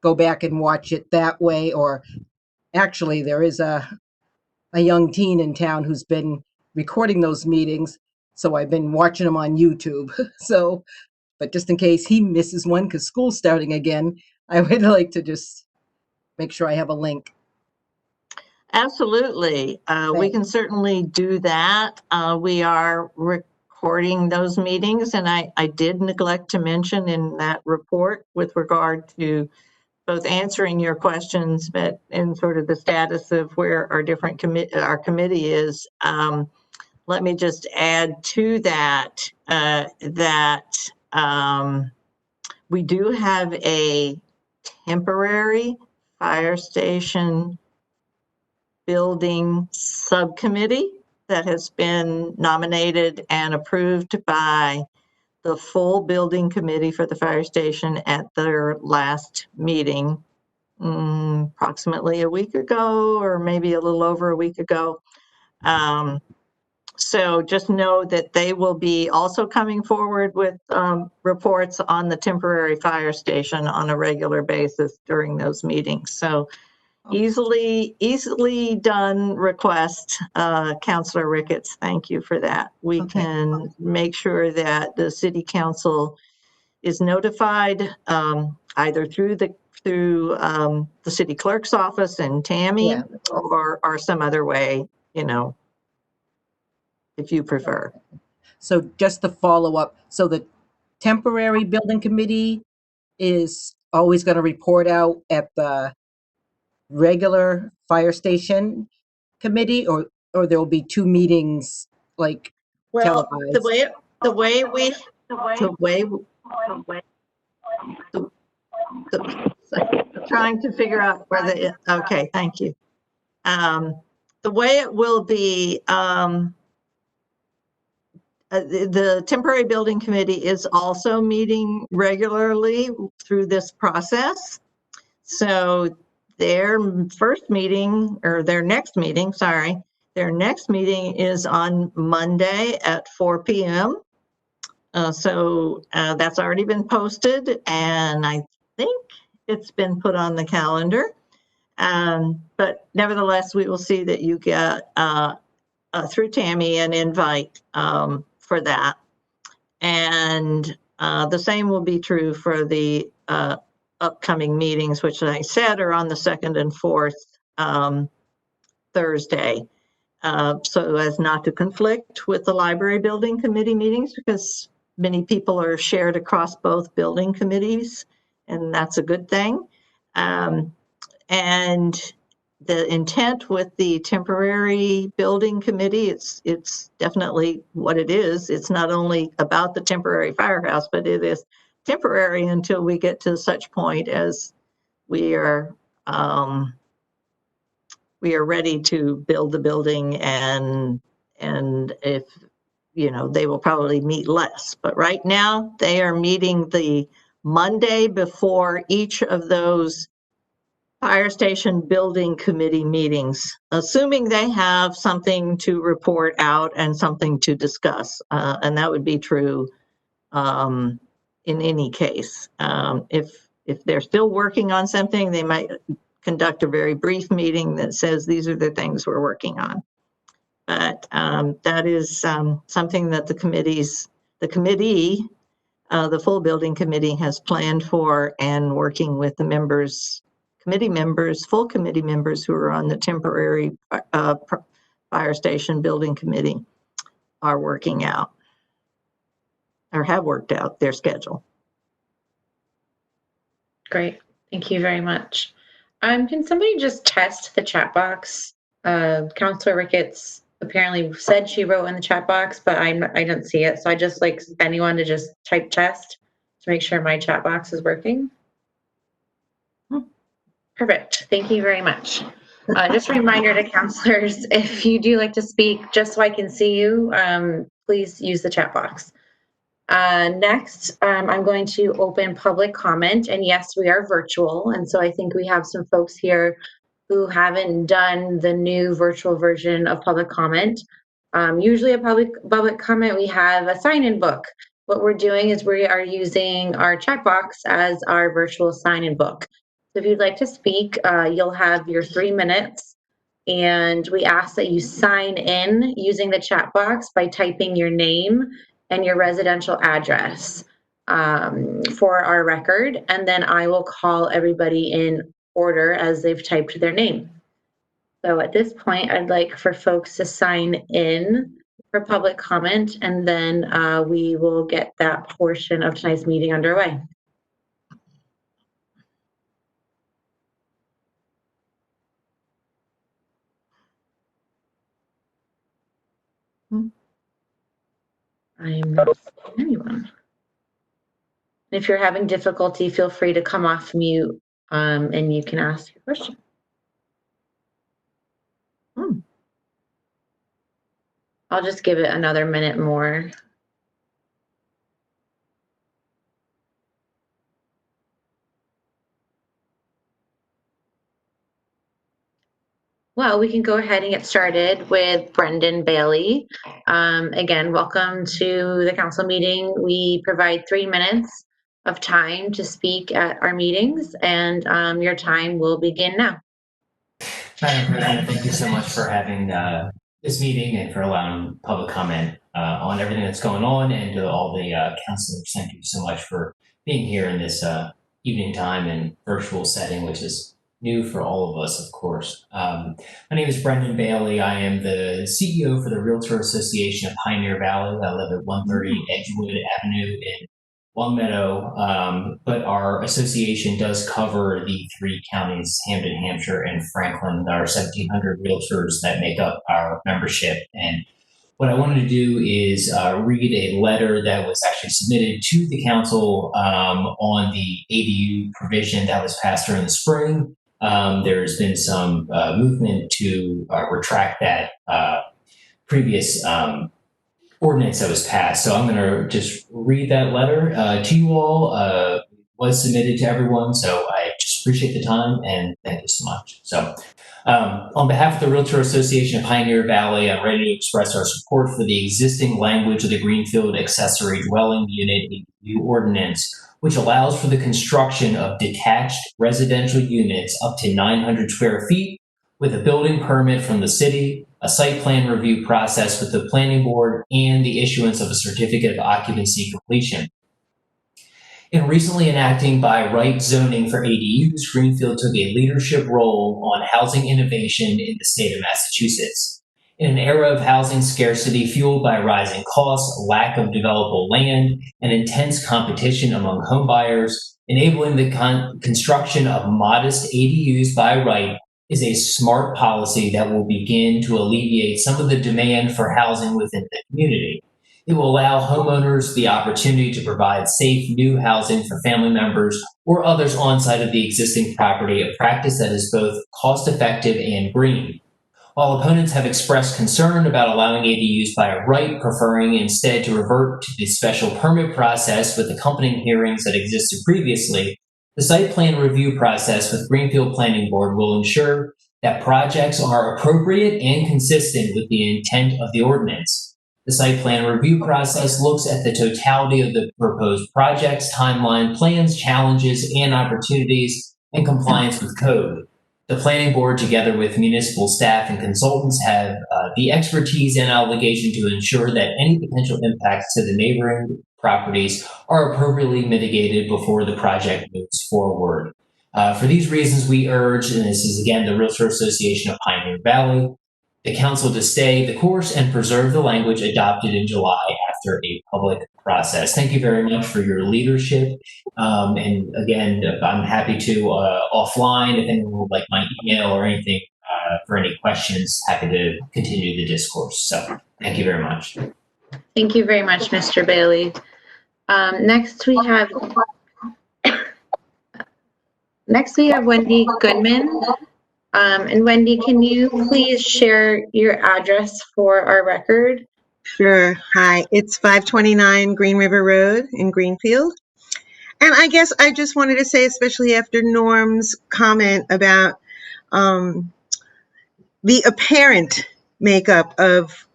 go back and watch it that way. Or actually, there is a young teen in town who's been recording those meetings. So I've been watching them on YouTube. So, but just in case he misses one because school's starting again, I would like to just make sure I have a link. Absolutely. We can certainly do that. We are recording those meetings, and I did neglect to mention in that report with regard to both answering your questions, but in sort of the status of where our different our committee is. Let me just add to that we do have a temporary fire station building subcommittee that has been nominated and approved by the full building committee for the fire station at their last meeting, approximately a week ago, or maybe a little over a week ago. So just know that they will be also coming forward with reports on the temporary fire station on a regular basis during those meetings. So easily done request, Councilor Ricketts. Thank you for that. We can make sure that the city council is notified either through the city clerk's office and Tammy, or some other way, if you prefer. So just to follow up, so the temporary building committee is always going to report out at the regular fire station committee, or there will be two meetings like televised? Trying to figure out whether okay, thank you. The way it will be, the temporary building committee is also meeting regularly through this process. So their next meeting is on Monday at 4 p.m. So that's already been posted, and I think it's been put on the calendar. But nevertheless, we will see that you get through Tammy an invite for that. And the same will be true for the upcoming meetings, which I said are on the 2nd and 4th Thursday, so as not to conflict with the library building committee meetings, because many people are shared across both building committees, and that's a good thing. And the intent with the temporary building committee, it's definitely what it is. It's not only about the temporary firehouse, but it is temporary until we get to such point as we are ready to build the building, and if they will probably meet less. But right now they are meeting the Monday before each of those fire station building committee meetings, assuming they have something to report out and something to discuss. And that would be true in any case. If they're still working on something, they might conduct a very brief meeting that says, these are the things we're working on. But that is something that the committee the full building committee has planned for, and working with the members, full committee members who are on the temporary fire station building committee are working out or have worked out their schedule. Great. Thank you very much. Can somebody just test the chat box? Counselor Ricketts apparently said she wrote in the chat box, but I didn't see it. So I just like anyone to just type test to make sure my chat box is working. Perfect. Thank you very much. Just a reminder to counselors, if you do like to speak, just so I can see you, please use the chat box. Next, I'm going to open public comment, and yes, we are virtual. And so I think we have some folks here who haven't done the new virtual version of public comment. Usually a public comment, we have a sign-in book. What we're doing is we are using our chat box as our virtual sign-in book. So if you'd like to speak, you'll have your 3 minutes, and we ask that you sign in using the chat box by typing your name and your residential address for our record, and then I will call everybody in order as they've typed their name. So at this point, I'd like for folks to sign in for public comment, and then we will get that portion of tonight's meeting underway. I am not seeing anyone. If you're having difficulty, feel free to come off mute and you can ask your question. I'll just give it another minute more. Well, we can go ahead and get started with Brendan Bailey. Again, welcome to the council meeting. We provide 3 minutes of time to speak at our meetings, and your time will begin now. Madam President, thank you so much for having this meeting and for allowing public comment on everything that's going on, and to all the councilors, thank you so much for being here in this evening time and virtual setting, which is new for all of us, of course. My name is Brendan Bailey. I am the CEO for the Realtor Association of Pioneer Valley. I live at 130 Edgewood Avenue in Longmeadow, but our association does cover the 3 counties, Hampden, Hampshire, and Franklin. There are 1,700 realtors that make up our membership. And what I wanted to do is read a letter that was actually submitted to the council on the ADU provision that was passed during the spring. There's been some movement to retract that previous ordinance that was passed. So I'm going to just read that letter to you all. Was submitted to everyone, so I just appreciate the time and thank you so much. So on behalf of the Realtor Association of Pioneer Valley, I'm ready to express our support for the existing language of the Greenfield Accessory Dwelling Unit ADU Ordinance, which allows for the construction of detached residential units up to 900 square feet with a building permit from the city, a site plan review process with the planning board, and the issuance of a certificate of occupancy completion. In recently enacting by right zoning for ADUs, Greenfield took a leadership role on housing innovation in the state of Massachusetts. In an era of housing scarcity fueled by rising costs, lack of developable land, and intense competition among home buyers, enabling the construction of modest ADUs by right is a smart policy that will begin to alleviate some of the demand for housing within the community. It will allow homeowners the opportunity to provide safe new housing for family members or others on site of the existing property, a practice that is both cost-effective and green. While opponents have expressed concern about allowing ADUs by right, preferring instead to revert to the special permit process with accompanying hearings that existed previously, the site plan review process with Greenfield Planning Board will ensure that projects are appropriate and consistent with the intent of the ordinance. The site plan review process looks at the totality of the proposed projects, timeline, plans, challenges, and opportunities, and compliance with code. The planning board, together with municipal staff and consultants, have the expertise and obligation to ensure that any potential impacts to the neighboring properties are appropriately mitigated before the project moves forward. For these reasons, we urge, and this is again the Realtor Association of Pioneer Valley, the council to stay the course and preserve the language adopted in July after a public process. Thank you very much for your leadership. And again, I'm happy to offline, if anyone would like my email or anything for any questions, happy to continue the discourse. So thank you very much. Thank you very much, Mr. Bailey. Next we have Wendy Goodman. And Wendy, can you please share your address for our record? Sure. Hi, it's 529 Green River Road in Greenfield. And I guess I just wanted to say, especially after Norm's comment about the apparent makeup of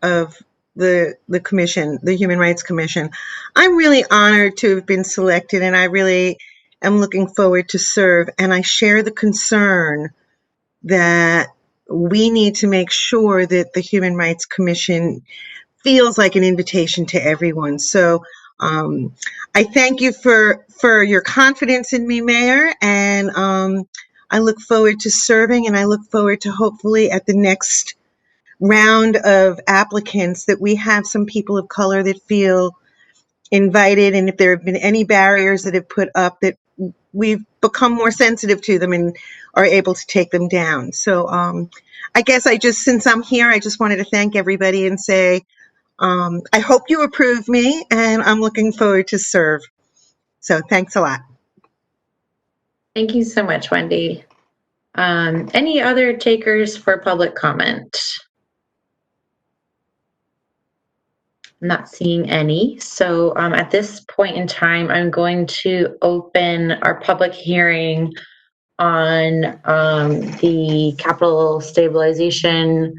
the commission, the Human Rights Commission, I'm really honored to have been selected, and I really am looking forward to serve. And I share the concern that we need to make sure that the Human Rights Commission feels like an invitation to everyone. So I thank you for your confidence in me, Mayor, and I look forward to serving, and I look forward to hopefully at the next round of applicants that we have some people of color that feel invited, and if there have been any barriers that have put up, that we've become more sensitive to them and are able to take them down. So I guess since I'm here, I just wanted to thank everybody and say, I hope you approve me, and I'm looking forward to serve. So thanks a lot. Thank you so much, Wendy. Any other takers for public comment? I'm not seeing any. So at this point in time, I'm going to open our public hearing on the capital stabilization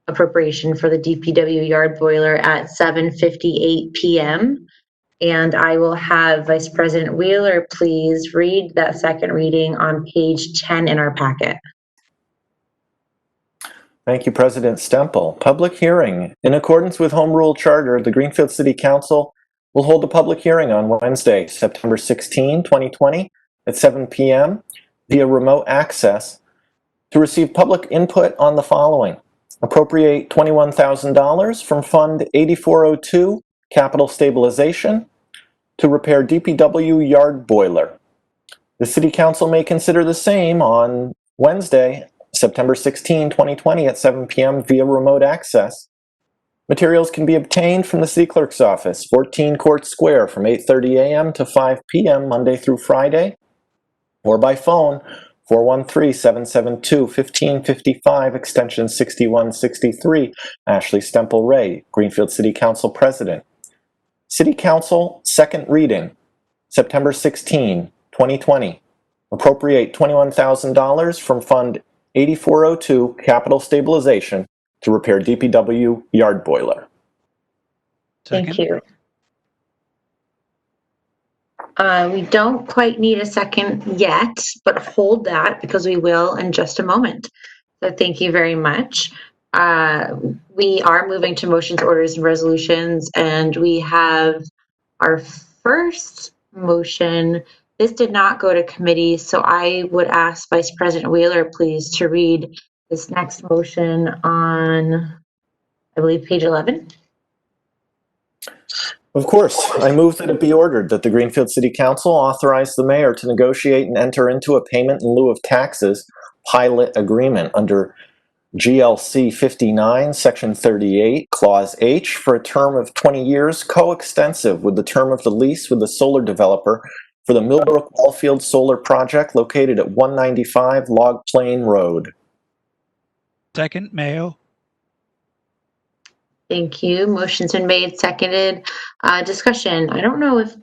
appropriation for the DPW yard boiler at 7:58 p.m. And I will have Vice President Wheeler please read that second reading on page 10 in our packet. Thank you, President Stempel. Public hearing. In accordance with Home Rule Charter, the Greenfield City Council will hold a public hearing on Wednesday, September 16, 2020 at 7 p.m. via remote access to receive public input on the following. Appropriate $21,000 from Fund 8402 Capital Stabilization to repair DPW yard boiler. The City Council may consider the same on Wednesday, September 16, 2020 at 7 p.m. via remote access. Materials can be obtained from the City Clerk's office, 14 Court Square, from 8:30 a.m. to 5 p.m. Monday through Friday, or by phone, 413-772-1555, extension 6163, Ashley Stempel Ray, Greenfield City Council President. City Council, second reading, September 16, 2020. Appropriate $21,000 from Fund 8402 Capital Stabilization to repair DPW yard boiler. Thank you. We don't quite need a second yet, but hold that because we will in just a moment. So thank you very much. We are moving to motions, orders, and resolutions, and we have our first motion. This did not go to committee, so I would ask Vice President Wheeler, please, to read this next motion on, I believe, page 11. Of course, I move that it be ordered that the Greenfield City Council authorize the mayor to negotiate and enter into a payment in lieu of taxes pilot agreement under GLC 59, Section 38, Clause H, for a term of 20 years, coextensive with the term of the lease with the solar developer for the Millbrook Wellfield Solar Project located at 195 Log Plain Road. Second, Mayo. Thank you. Motion's been made, seconded. Discussion. I don't know if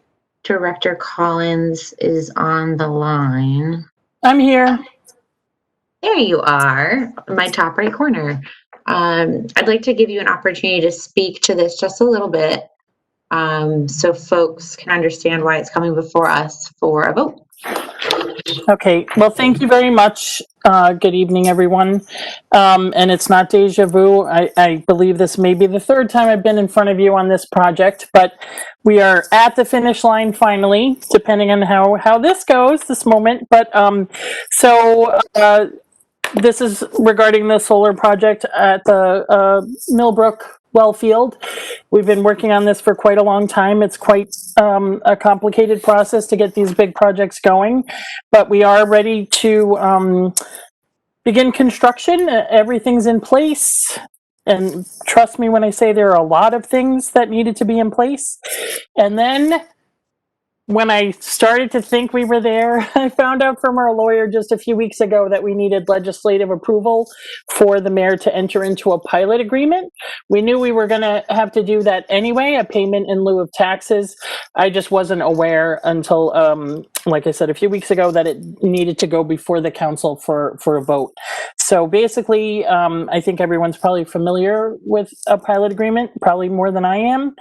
Director Collins is on the line. I'm here. There you are, my top right corner. I'd like to give you an opportunity to speak to this just a little bit so folks can understand why it's coming before us for a vote. Okay, well, thank you very much. Good evening, everyone. And it's not deja vu. I believe this may be the third time I've been in front of you on this project, but we are at the finish line finally, depending on how this goes, this moment. But this is regarding the solar project at the Millbrook well field. We've been working on this for quite a long time. It's quite a complicated process to get these big projects going, but we are ready to begin construction. Everything's in place. And trust me when I say there are a lot of things that needed to be in place. And then when I started to think we were there, I found out from our lawyer just a few weeks ago that we needed legislative approval for the mayor to enter into a pilot agreement. We knew we were going to have to do that anyway, a payment in lieu of taxes. I just wasn't aware until, like I said, a few weeks ago that it needed to go before the council for a vote. So basically, I think everyone's probably familiar with a pilot agreement, probably more than I am.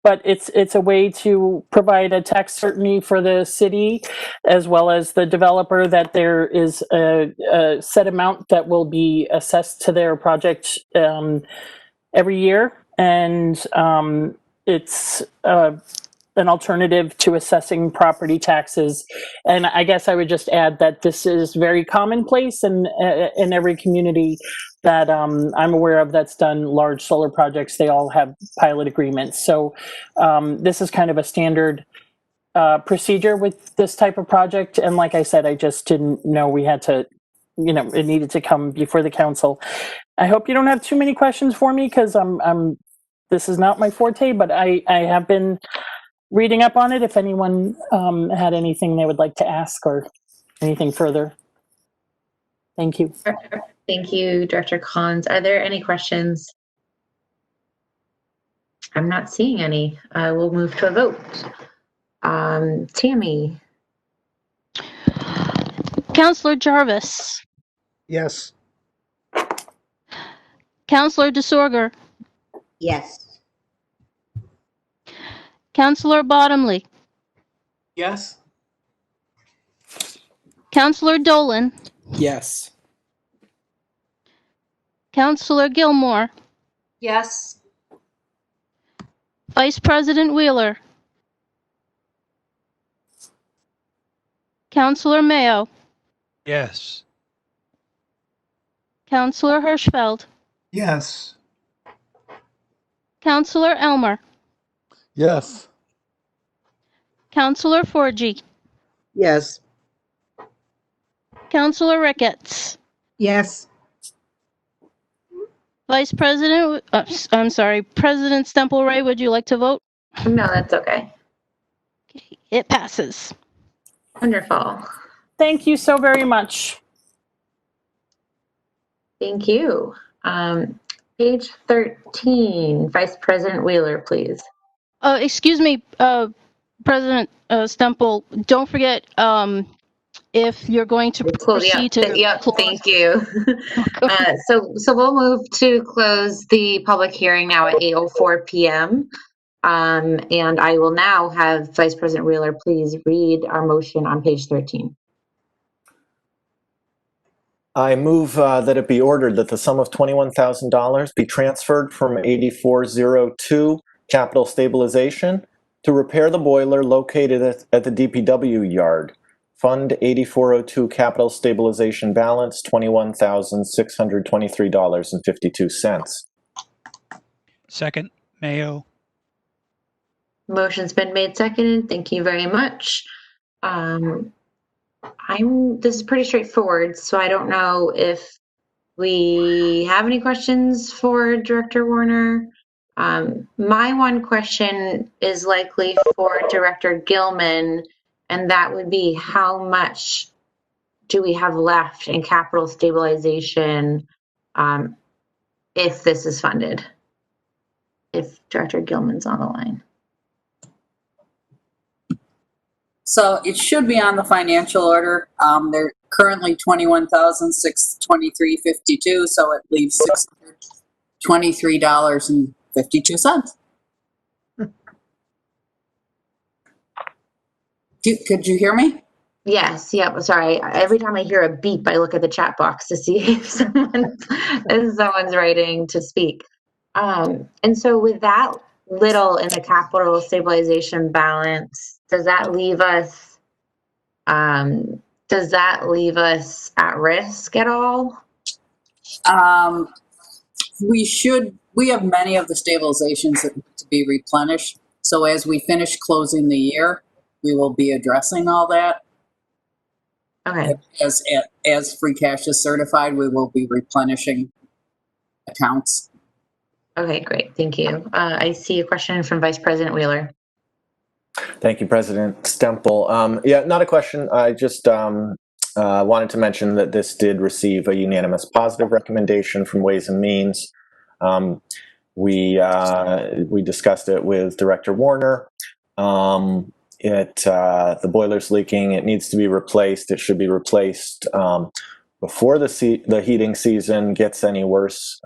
But it's a way to provide a tax certainty for the city as well as the developer that there is a set amount that will be assessed to their project every year. And it's an alternative to assessing property taxes. And I guess I would just add that this is very commonplace in every community that I'm aware of that's done large solar projects. They all have pilot agreements. So this is kind of a standard procedure with this type of project. And like I said, I just didn't know we had to, it needed to come before the council. I hope you don't have too many questions for me because this is not my forte, but I have been reading up on it if anyone had anything they would like to ask or anything further. Thank you. Thank you, Director Collins. Are there any questions? I'm not seeing any. We'll move to a vote. Tammy. Councillor Jarvis. Yes. Councillor DeSorger. Yes. Councillor Bottomley. Yes. Councillor Dolan. Yes. Councillor Gilmore. Yes. Vice President Wheeler. Councillor Mayo. Yes. Councillor Hirschfeld. Yes. Councillor Elmer. Yes. Councillor Forgy. Yes. Councillor Ricketts. Yes. Vice President, President Stemple Ray, would you like to vote? No, that's okay. Okay, it passes. Wonderful. Thank you so very much. Thank you. Page 13, Vice President Wheeler, please. Excuse me, President Stemple, don't forget, if you're going to proceed to close. Thank you. So we'll move to close the public hearing now at 8:04 p.m. And I will now have Vice President Wheeler please read our motion on page 13. I move that it be ordered that the sum of $21,000 be transferred from 8402 Capital Stabilization to repair the boiler located at the DPW yard. Fund 8402 Capital Stabilization balance $21,623.52. Second, Mayo. Motion's been made, seconded. Thank you very much. This is pretty straightforward, so I don't know if we have any questions for Director Warner. My one question is likely for Director Gilman, and that would be how much do we have left in capital stabilization if this is funded? If Director Gilman's on the line. So it should be on the financial order. They're currently $21,623.52, so it leaves $623.52. Could you hear me? Yes, yeah, sorry. Every time I hear a beep, I look at the chat box to see if someone's writing to speak. And so with that little in the capital stabilization balance, does that leave us at risk at all? We have many of the stabilizations that need to be replenished. So as we finish closing the year, we will be addressing all that. Okay. As free cash is certified, we will be replenishing accounts. Okay, great. Thank you. I see a question from Vice President Wheeler. Thank you, President Stemple. Yeah, not a question. I just wanted to mention that this did receive a unanimous positive recommendation from Ways and Means. We discussed it with Director Warner. The boiler's leaking. It needs to be replaced. It should be replaced before the heating season gets any worse.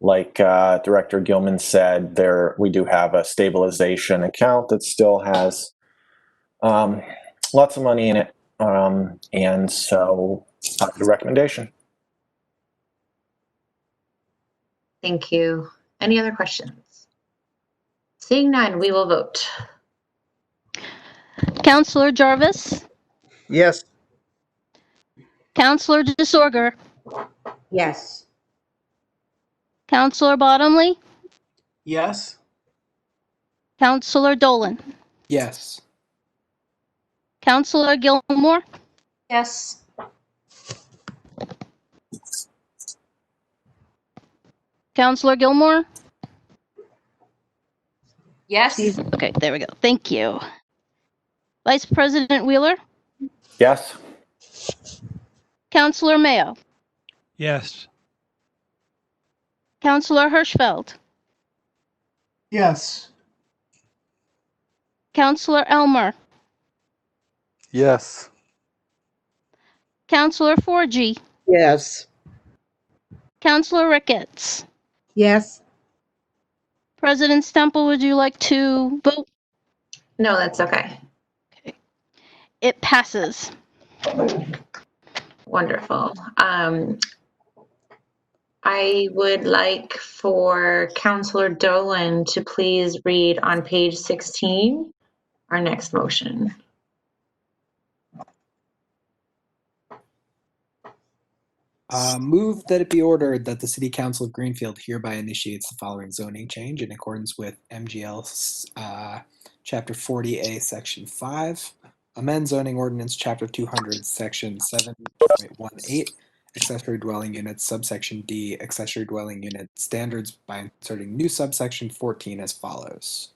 Like Director Gilman said, we do have a stabilization account that still has lots of money in it, and so the recommendation. Thank you. Any other questions? Seeing none, we will vote. Counselor Jarvis? Yes. Counselor DeSorger? Yes. Counselor Bottomley? Yes. Counselor Dolan? Yes. Counselor Gilmore? Yes. Counselor Gilmore? Yes. Okay, there we go. Thank you. Vice President Wheeler? Yes. Counselor Mayo? Yes. Counselor Hirschfeld? Yes. Counselor Elmer? Yes. Counselor Forgy? Yes. Counselor Ricketts? Yes. President Stemple, would you like to vote? No, that's okay. It passes. Wonderful. I would like for Counselor Dolan to please read on page 16 our next motion. Move that it be ordered that the City Council of Greenfield hereby initiates the following zoning change in accordance with MGL Chapter 40A, Section 5. Amend zoning ordinance Chapter 200, Section 7.18, accessory dwelling units, subsection D, accessory dwelling unit standards by inserting new subsection 14 as follows.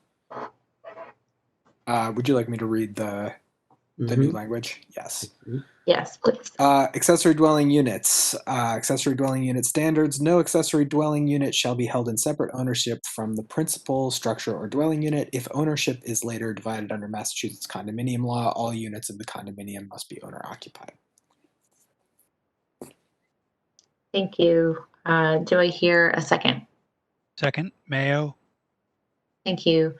Would you like me to read the new language? Yes. Yes, please. Accessory dwelling units. Accessory dwelling unit standards. No accessory dwelling unit shall be held in separate ownership from the principal structure or dwelling unit. If ownership is later divided under Massachusetts condominium law, all units of the condominium must be owner occupied. Thank you. Do I hear a second? Second, Mayo. Thank you.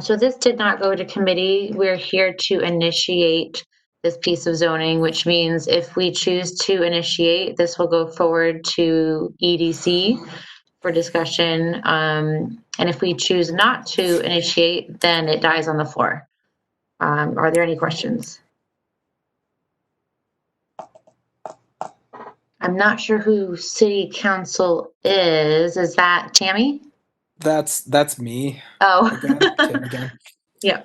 So this did not go to committee. We're here to initiate this piece of zoning, which means if we choose to initiate, this will go forward to EDC for discussion. And if we choose not to initiate, then it dies on the floor. Are there any questions? I'm not sure who City Council is. Is that Tammy? That's me. Oh. Tim again. Yeah.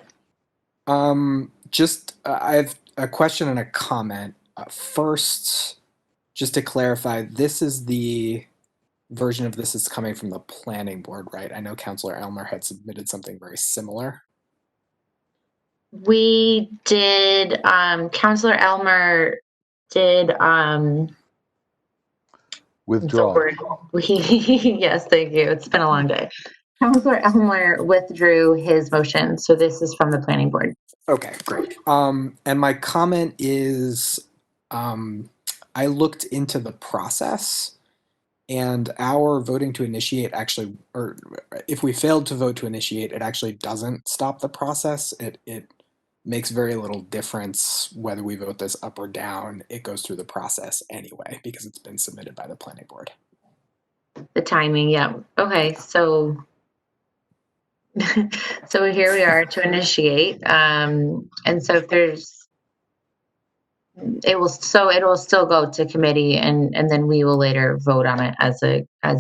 I have a question and a comment. First, just to clarify, this is the version of this is coming from the planning board, right? I know Councilor Elmer had submitted something very similar. We did, Councilor Elmer did, Withdraw. Yes, thank you. It's been a long day. Councilor Elmer withdrew his motion, so this is from the planning board. Okay, great. And my comment is, I looked into the process, And our voting to initiate actually, or if we failed to vote to initiate, it actually doesn't stop the process. It makes very little difference whether we vote this up or down. It goes through the process anyway because it's been submitted by the planning board. The timing, yeah. Okay, so so here we are to initiate. And so if it'll still go to committee and then we will later vote on it as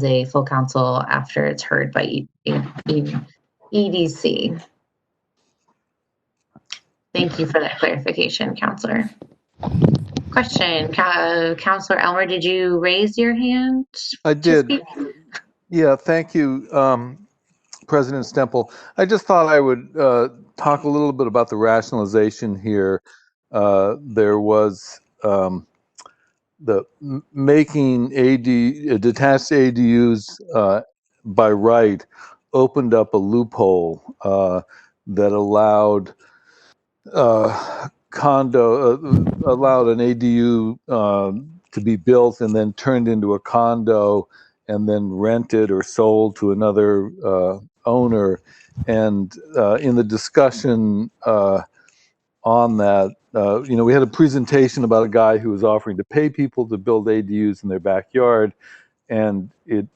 a full council after it's heard by EDC. Thank you for that clarification, Counselor. Question, Counselor Elmer, did you raise your hand? I did. Yeah, thank you, President Stemple. I just thought I would talk a little bit about the rationalization here. There was the making detached ADUs by right opened up a loophole that allowed allowed an ADU to be built and then turned into a condo and then rented or sold to another owner. And in the discussion on that, we had a presentation about a guy who was offering to pay people to build ADUs in their backyard. And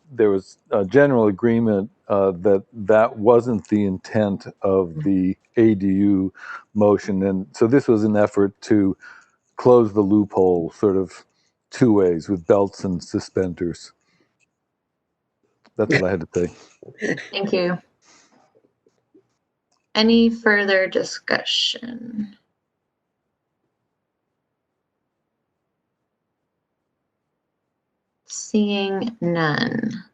there was a general agreement that wasn't the intent of the ADU motion. And so this was an effort to close the loophole sort of two ways with belts and suspenders. That's what I had to say. Thank you. Any further discussion? Seeing none.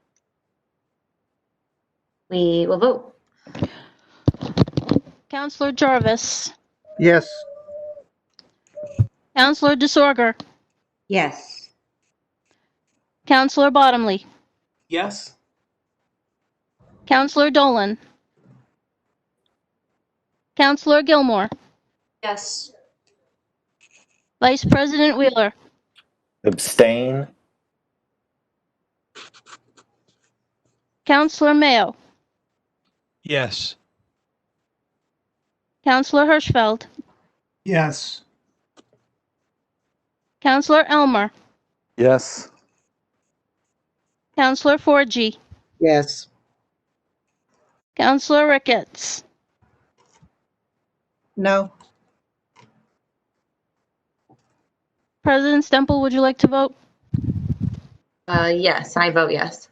We will vote. Counselor Jarvis. Yes. Counselor DeSorger. Yes. Counselor Bottomley. Yes. Counselor Dolan. Counselor Gilmore. Yes. Vice President Wheeler. Abstain. Counselor Mayo. Yes. Counselor Hirschfeld. Yes. Counselor Elmer. Yes. Counselor Forgy. Yes. Counselor Ricketts. No. President Stemple, would you like to vote? Yes, I vote yes.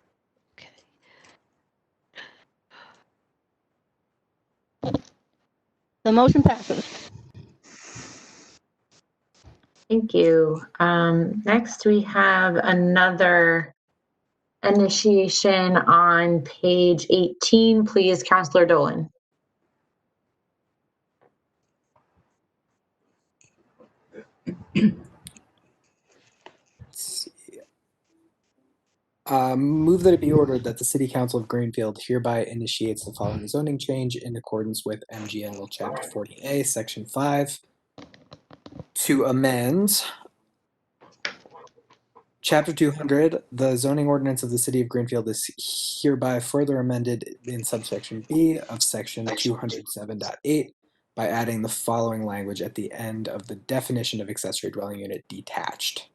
The motion passes. Thank you. Next, we have another initiation on page 18. Please, Counselor Dolan. Move that it be ordered that the City Council of Greenfield hereby initiates the following zoning change in accordance with MGL Chapter 40A, Section 5, to amend Chapter 200. The zoning ordinance of the City of Greenfield is hereby further amended in subsection B of Section 207.8 by adding the following language at the end of the definition of accessory dwelling unit detached.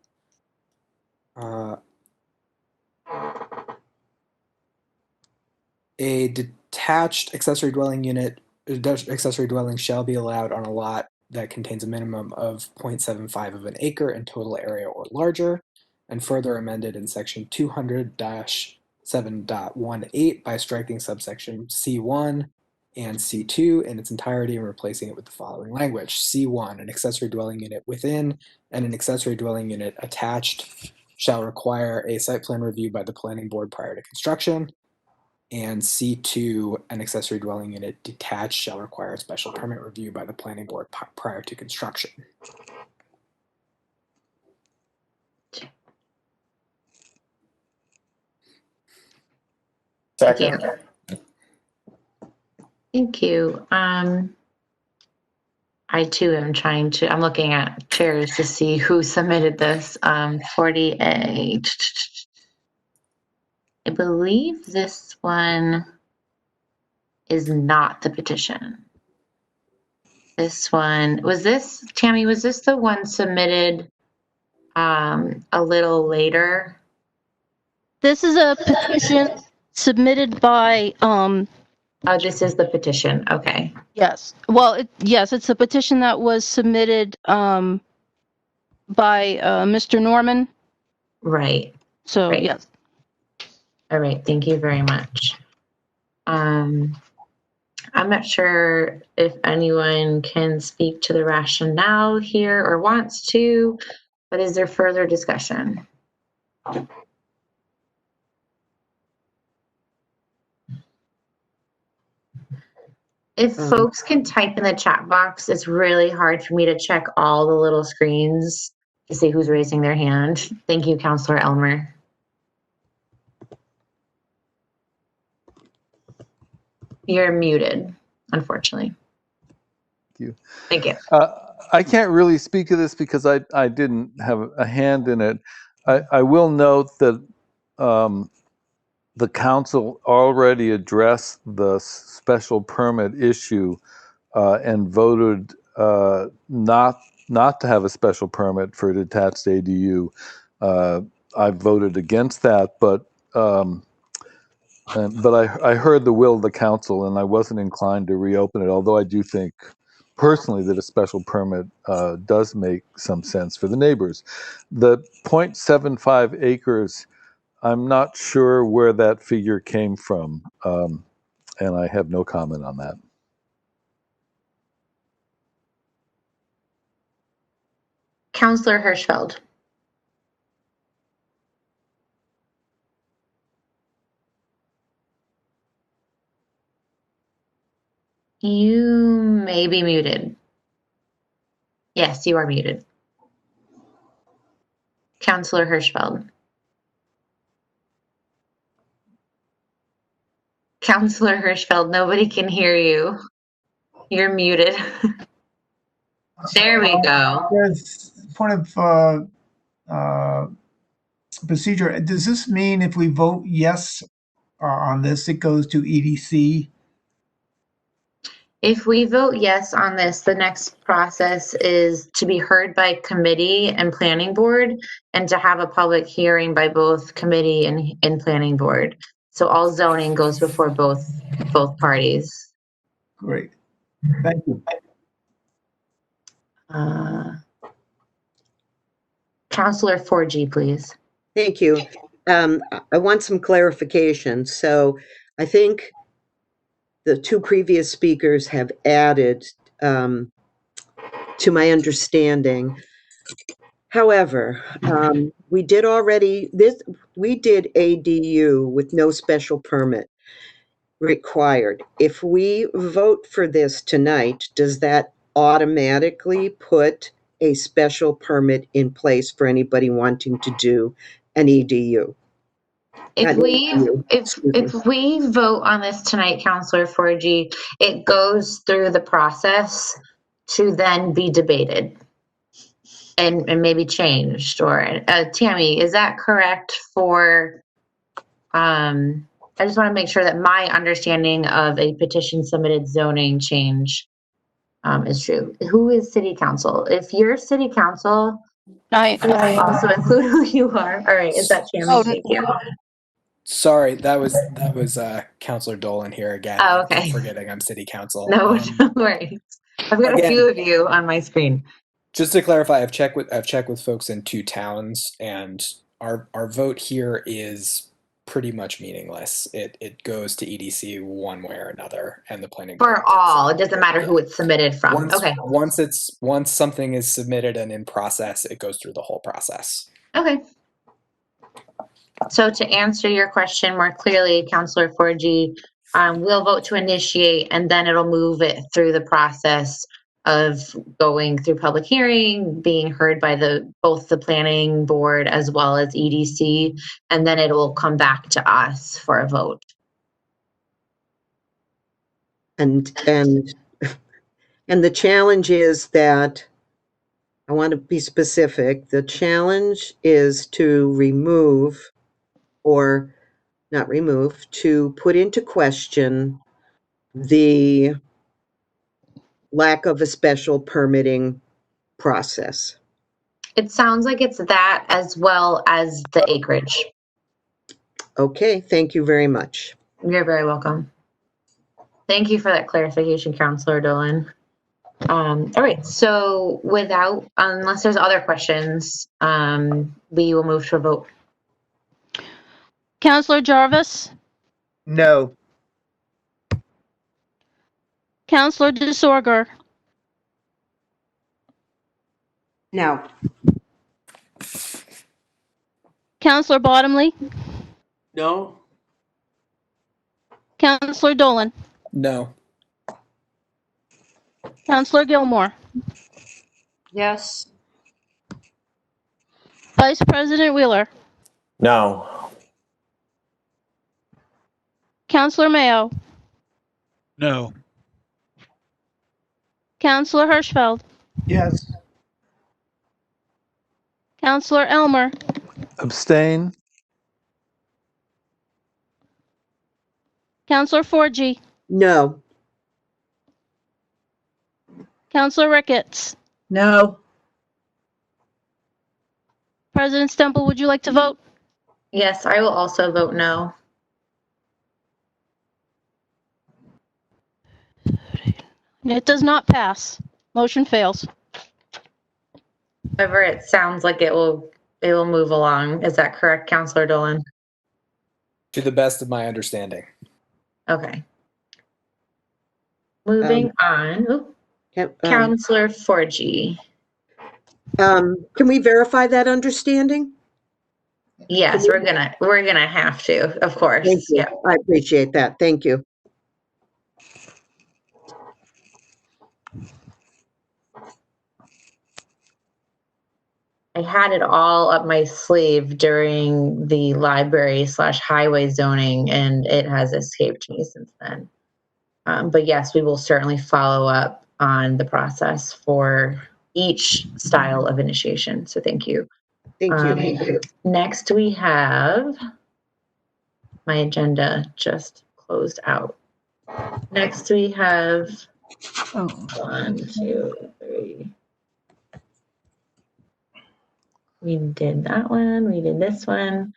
A detached accessory dwelling shall be allowed on a lot that contains a minimum of 0.75 of an acre in total area or larger, and further amended in section 200-7.18 by striking subsection C1 and C2 in its entirety and replacing it with the following language. C1, an accessory dwelling unit within and an accessory dwelling unit attached shall require a site plan review by the planning board prior to construction. And C2, an accessory dwelling unit detached shall require a special permit review by the planning board prior to construction. Second. Thank you. I too am I'm looking at chairs to see who submitted this. 40A. I believe this one is not the petition. This one, Tammy, was this the one submitted a little later? This is a petition submitted by, Oh, this is the petition. Okay. yes. Well, yes, it's a petition that was submitted by Mr. Norman. Right. So, Right. yes. All right. Thank you very much. I'm not sure if anyone can speak to the rationale here or wants to, but is there further discussion? If folks can type in the chat box, it's really hard for me to check all the little screens to see who's raising their hand. Thank you, Councillor Elmer. You're muted, unfortunately. Thank you. Thank you. I can't really speak to this because I didn't have a hand in it. I will note that the council already addressed the special permit issue and voted not to have a special permit for a detached ADU. I voted against that, but I heard the will of the council and I wasn't inclined to reopen it, although I do think personally that a special permit does make some sense for the neighbors. The 0.75 acres, I'm not sure where that figure came from, and I have no comment on that. Councillor Hirschfeld. You may be muted. Yes, you are muted. Councillor Hirschfeld. Councillor Hirschfeld, nobody can hear you. You're muted. There we go. There's point of procedure. Does this mean if we vote yes on this, it goes to EDC? If we vote yes on this, the next process is to be heard by committee and planning board and to have a public hearing by both committee and planning board. So all zoning goes before both parties. Great. Thank you. Councillor 4G, please. Thank you. I want some clarification. So I think the two previous speakers have added to my understanding. However, we did ADU with no special permit required. If we vote for this tonight, does that automatically put a special permit in place for anybody wanting to do an EDU? If we vote on this tonight, Councillor 4G, it goes through the process to then be debated and maybe changed. Or Tammy, is that correct? For I just want to make sure that my understanding of a petition submitted zoning change is true. Who is City Council? If you're City Council, I also include who you are. All right, is that Tammy? Oh, Thank you. Sorry, that was Councilor Dolan here again. Oh, okay. I keep forgetting I'm City Council. No, no worries. I've got a few of you on my screen. Just to clarify, I've checked with folks in two towns, and our vote here is pretty much meaningless. It goes to EDC one way or another, and the planning board For all, it doesn't matter who it's submitted from. Once something is submitted and in process, it goes through the whole process. Okay. So to answer your question more clearly, Councillor 4G, we'll vote to initiate, and then it'll move it through the process of going through public hearing, being heard by both the planning board as well as EDC, and then it will come back to us for a vote. And the challenge is that, I want to be specific, the challenge is to remove or not remove, to put into question the lack of a special permitting process. It sounds like it's that as well as the acreage. Okay, thank you very much. You're very welcome. Thank you for that clarification, Councilor Dolan. All right, so unless there's other questions, we will move to a vote. Councilor Jarvis? No. Councilor DeSorger? No. Councilor Bottomley? No. Councilor Dolan? No. Councilor Gilmore? Yes. Vice President Wheeler? No. Councilor Mayo? No. Councilor Hirschfeld? Yes. Councilor Elmer? Abstain? Councilor Forgy? No. Councilor Ricketts? No. President Stemple, would you like to vote? Yes, I will also vote no. It does not pass. Motion fails. However, it sounds like it will move along. Is that correct, Councilor Dolan? To the best of my understanding. Okay. Moving on. Councilor Forgy. Can we verify that understanding? Yes, we're gonna have to, of course. Thank you. Yeah. I appreciate that. Thank you. I had it all up my sleeve during the library/highway zoning, and it has escaped me since then. But yes, we will certainly follow up on the process for each style of initiation. So thank you. Thank you. Next, we have, my agenda just closed out. Next, we have 1, 2, 3. We did that one. We did this one.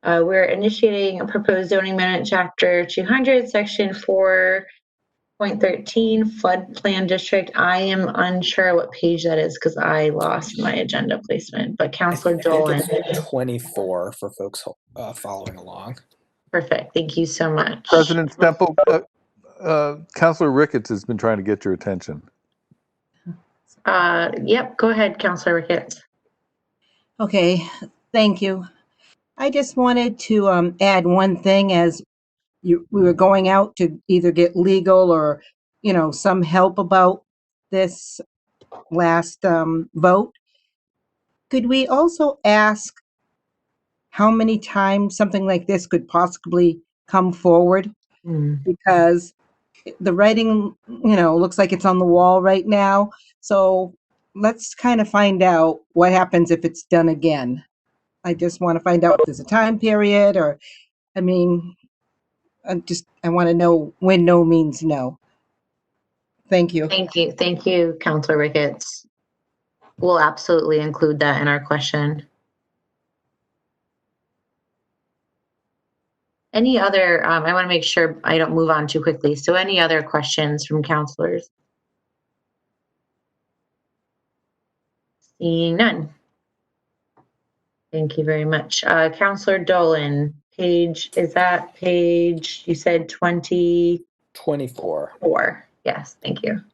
We're initiating a proposed zoning amendment, chapter 200, section 4.13, flood plan district. I am unsure what page that is because I lost my agenda placement, but Councilor Dolan. I think it's 24 for folks following along. Perfect. Thank you so much. President Stemple, Councilor Ricketts has been trying to get your attention. Yep, go ahead, Councilor Ricketts. Okay, thank you. I just wanted to add one thing as we were going out to either get legal or, some help about this last vote. Could we also ask how many times something like this could possibly come forward? Because the writing, looks like it's on the wall right now. So let's kind of find out what happens if it's done again. I just want to find out if there's a time period I want to know when no means no. Thank you. Thank you, Councilor Ricketts. We'll absolutely include that in our question. Any other, I want to make sure I don't move on too quickly. So any other questions from councilors? Seeing none. Thank you very much. Councilor Dolan, is that page, you said 20? 24. Yes, thank you.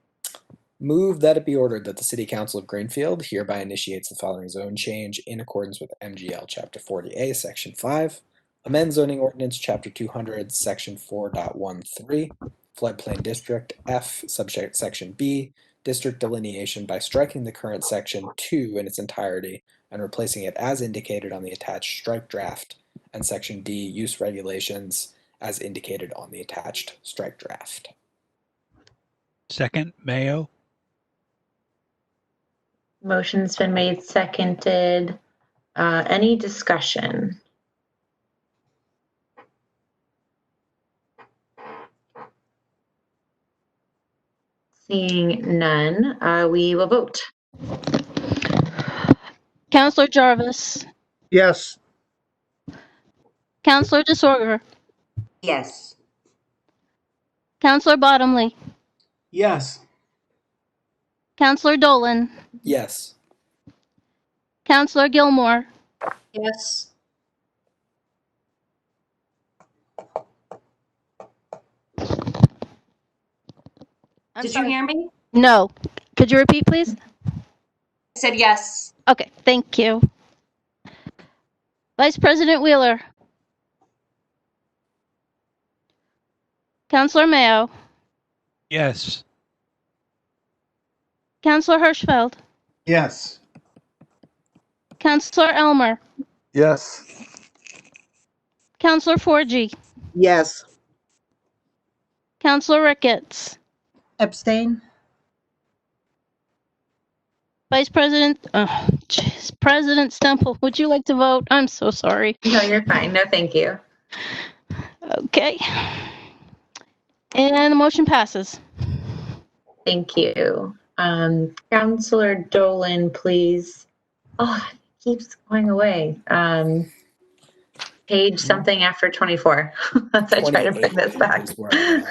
Move that it be ordered that the City Council of Greenfield hereby initiates the following zone change in accordance with MGL Chapter 40A, Section 5, amend zoning ordinance Chapter 200, Section 4.13, floodplain district F, subsection B, district delineation by striking the current Section 2 in its entirety and replacing it as indicated on the attached strike draft, and Section D, use regulations, as indicated on the attached strike draft. Second, Mayo. Motion's been made, seconded. Any discussion? Seeing none, we will vote. Counselor Jarvis, Yes. Counselor DeSorger, Yes. Counselor Bottomley, Yes. Counselor Dolan, Yes. Counselor Gilmore, Yes. Did you hear me? No. Could you repeat, please? I said yes. Okay, thank you. Vice President Wheeler, Counselor Mayo, Yes. Counselor Hirschfeld, Yes. Counselor Elmer, Yes. Counselor Forgy, Yes. Counselor Ricketts, Abstain? Vice President, President Stemple, would you like to vote? I'm so sorry. No, you're fine. No, thank you. Okay. And the motion passes. Thank you. Counselor Dolan, please. Oh, it keeps going away. Page something after 24. As I try to bring this back. Is where I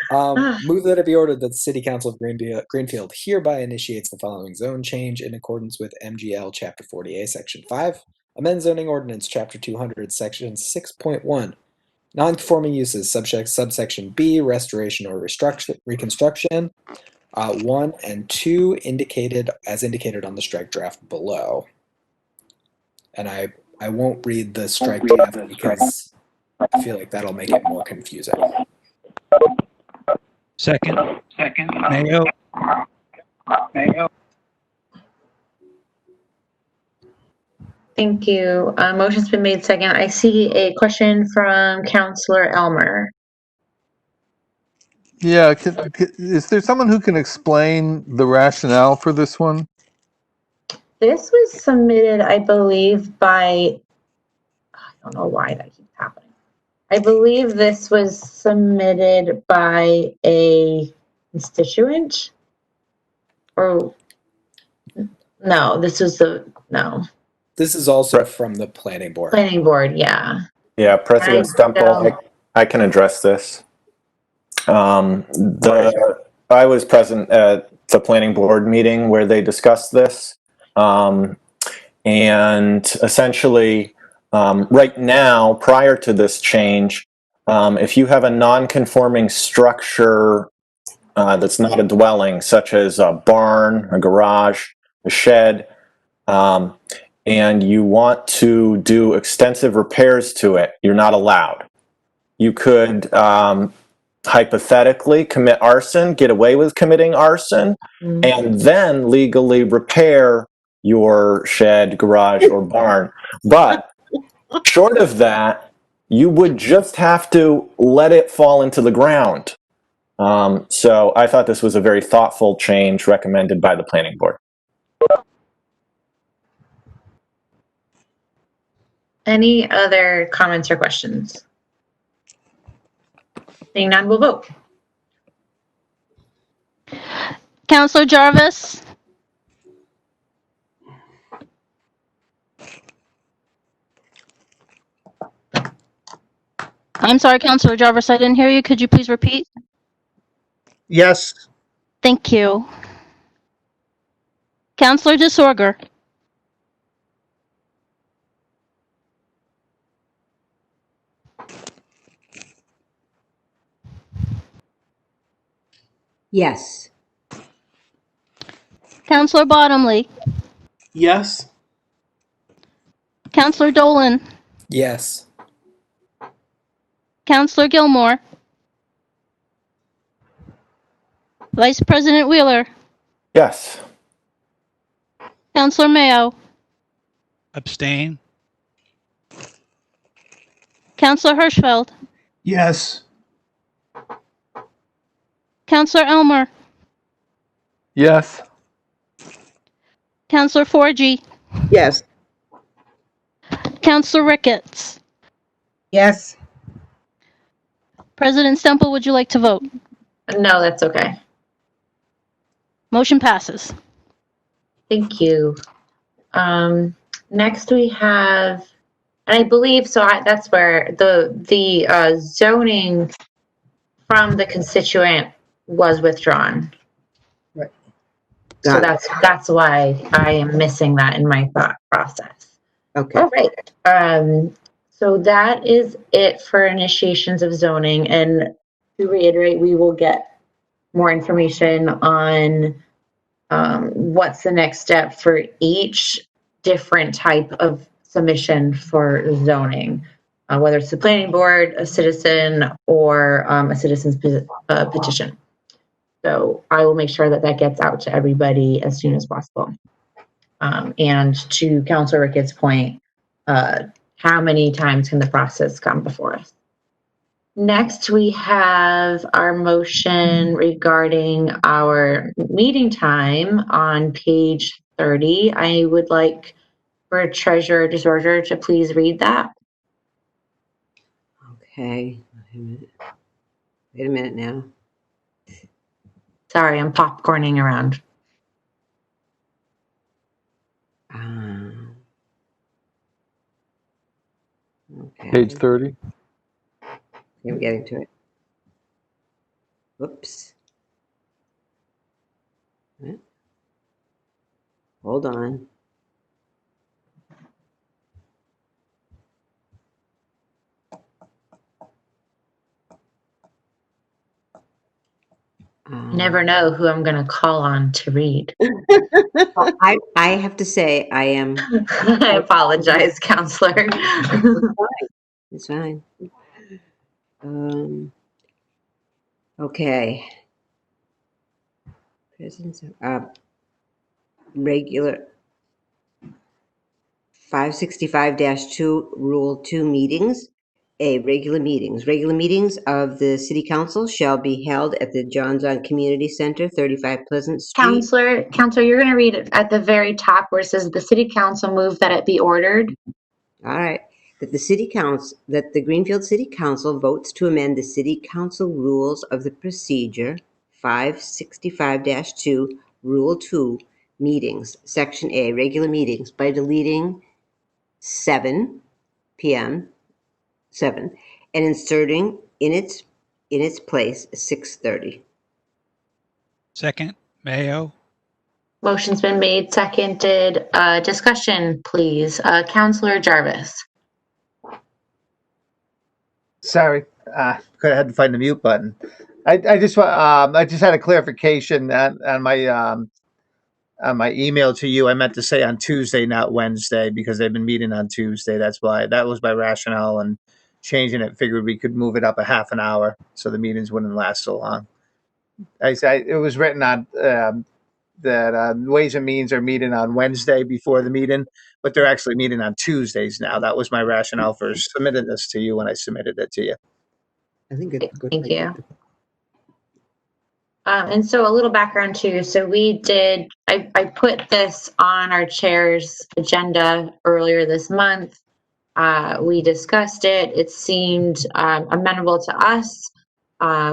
am. Move that it be ordered that the City Council of Greenfield hereby initiates the following zone change in accordance with MGL Chapter 40A, Section 5, amend zoning ordinance Chapter 200, Section 6.1, non-conforming uses, subsection B, restoration or reconstruction, 1 and 2 indicated on the strike draft below. And I won't read the strike draft because I feel like that'll make it more confusing. Second. Mayo. Thank you. Motion's been made second. I see a question from Counselor Elmer. Yeah, is there someone who can explain the rationale for this one? This was submitted, I believe, by, I don't know why that keeps happening. I believe this was submitted by a constituent, or no, this was no. This is also from the planning board. Planning board, yeah. Yeah, President Stemple, I can address this. I was present at the planning board meeting where they discussed this. And essentially, right now, prior to this change, if you have a non-conforming structure that's not a dwelling, such as a barn, a garage, a shed, and you want to do extensive repairs to it, you're not allowed. You could hypothetically commit arson, get away with committing arson, and then legally repair your shed, garage, or barn. But short of that, you would just have to let it fall into the ground. So I thought this was a very thoughtful change recommended by the planning board. Any other comments or questions? Seeing none, we'll vote. Counselor Jarvis, I'm sorry, Counselor Jarvis, I didn't hear you. Could you please repeat? Yes. Thank you. Counselor DeSorger, Yes. Counselor Bottomley, Yes. Counselor Dolan, Yes. Counselor Gilmore, Vice President Wheeler, Yes. Counselor Mayo, Abstain. Counselor Hirschfeld, Yes. Counselor Elmer, Yes. Counselor Forgy, Yes. Counselor Ricketts. Yes. President Stemple, would you like to vote? No, that's okay. Motion passes. Thank you. Next we have, and I believe, that's where the zoning from the constituent was withdrawn. Right. So Got it. that's why I am missing that in my thought process. Okay. All right. So that is it for initiations of zoning. And to reiterate, we will get more information on what's the next step for each different type of submission for zoning, whether it's the planning board, a citizen, or a citizen's petition. So I will make sure that that gets out to everybody as soon as possible. And to Councilor Ricketts' point, how many times can the process come before us? Next, we have our motion regarding our meeting time on page 30. I would like for Treasurer DeSorger to please read that. Okay. Wait a minute now. Sorry, I'm popcorning around. Okay. Page 30. I'm getting to it. Whoops. Hold on. You never know who I'm going to call on to read. I have to say, I am. I apologize, Counselor. It's fine. Okay. Presence of regular 565-2 Rule 2 meetings. Regular meetings. Regular meetings of the City Council shall be held at the John Zahn Community Center, 35 Pleasant Street. Counselor, you're going to read it at the very top where it says the City Council move that it be ordered. All right. That the Greenfield City Council votes to amend the City Council Rules of the Procedure 565-2 Rule 2 meetings, Section A, regular meetings, by deleting 7 p.m. 7 and inserting in its place 6:30. Second, Mayo. Motion's been made, seconded. Discussion, please. Counselor Jarvis. Sorry, I had to find the mute button. I just had a clarification on my email to you. I meant to say on Tuesday, not Wednesday, because they've been meeting on Tuesday. That's why. That was my rationale and changing it. Figured we could move it up a half an hour so the meetings wouldn't last so long. It was written on that Ways and Means are meeting on Wednesday before the meeting, but they're actually meeting on Tuesdays now. That was my rationale for submitting this to you when I submitted it to you. I think it's good. Thank you. And so a little background too. So I put this on our chair's agenda earlier this month. We discussed it. It seemed amenable to us.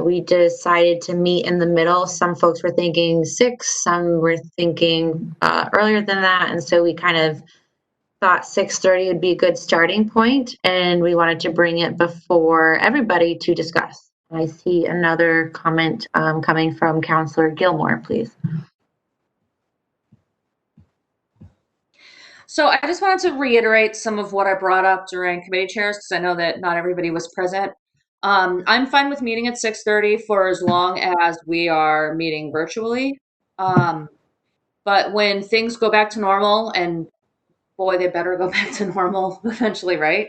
We decided to meet in the middle. Some folks were thinking 6, some were thinking earlier than that. And so we kind of thought 6:30 would be a good starting point, and we wanted to bring it before everybody to discuss. I see another comment coming from Counselor Gilmore, please. So I just wanted to reiterate some of what I brought up during committee chairs because I know that not everybody was present. I'm fine with meeting at 6:30 for as long as we are meeting virtually. But when things go back to normal, and boy, they better go back to normal eventually, right?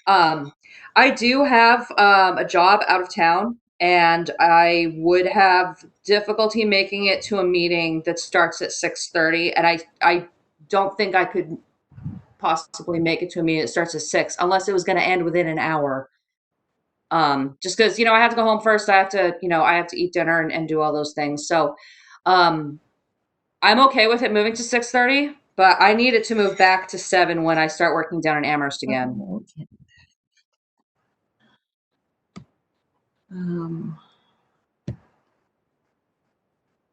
I do have a job out of town, and I would have difficulty making it to a meeting that starts at 6:30, and I don't think I could possibly make it to a meeting that starts at 6 unless it was going to end within an hour. Just because, I have to go home first. I have to eat dinner and do all those things. So, I'm okay with it moving to 6:30, but I need it to move back to 7 when I start working down in Amherst again.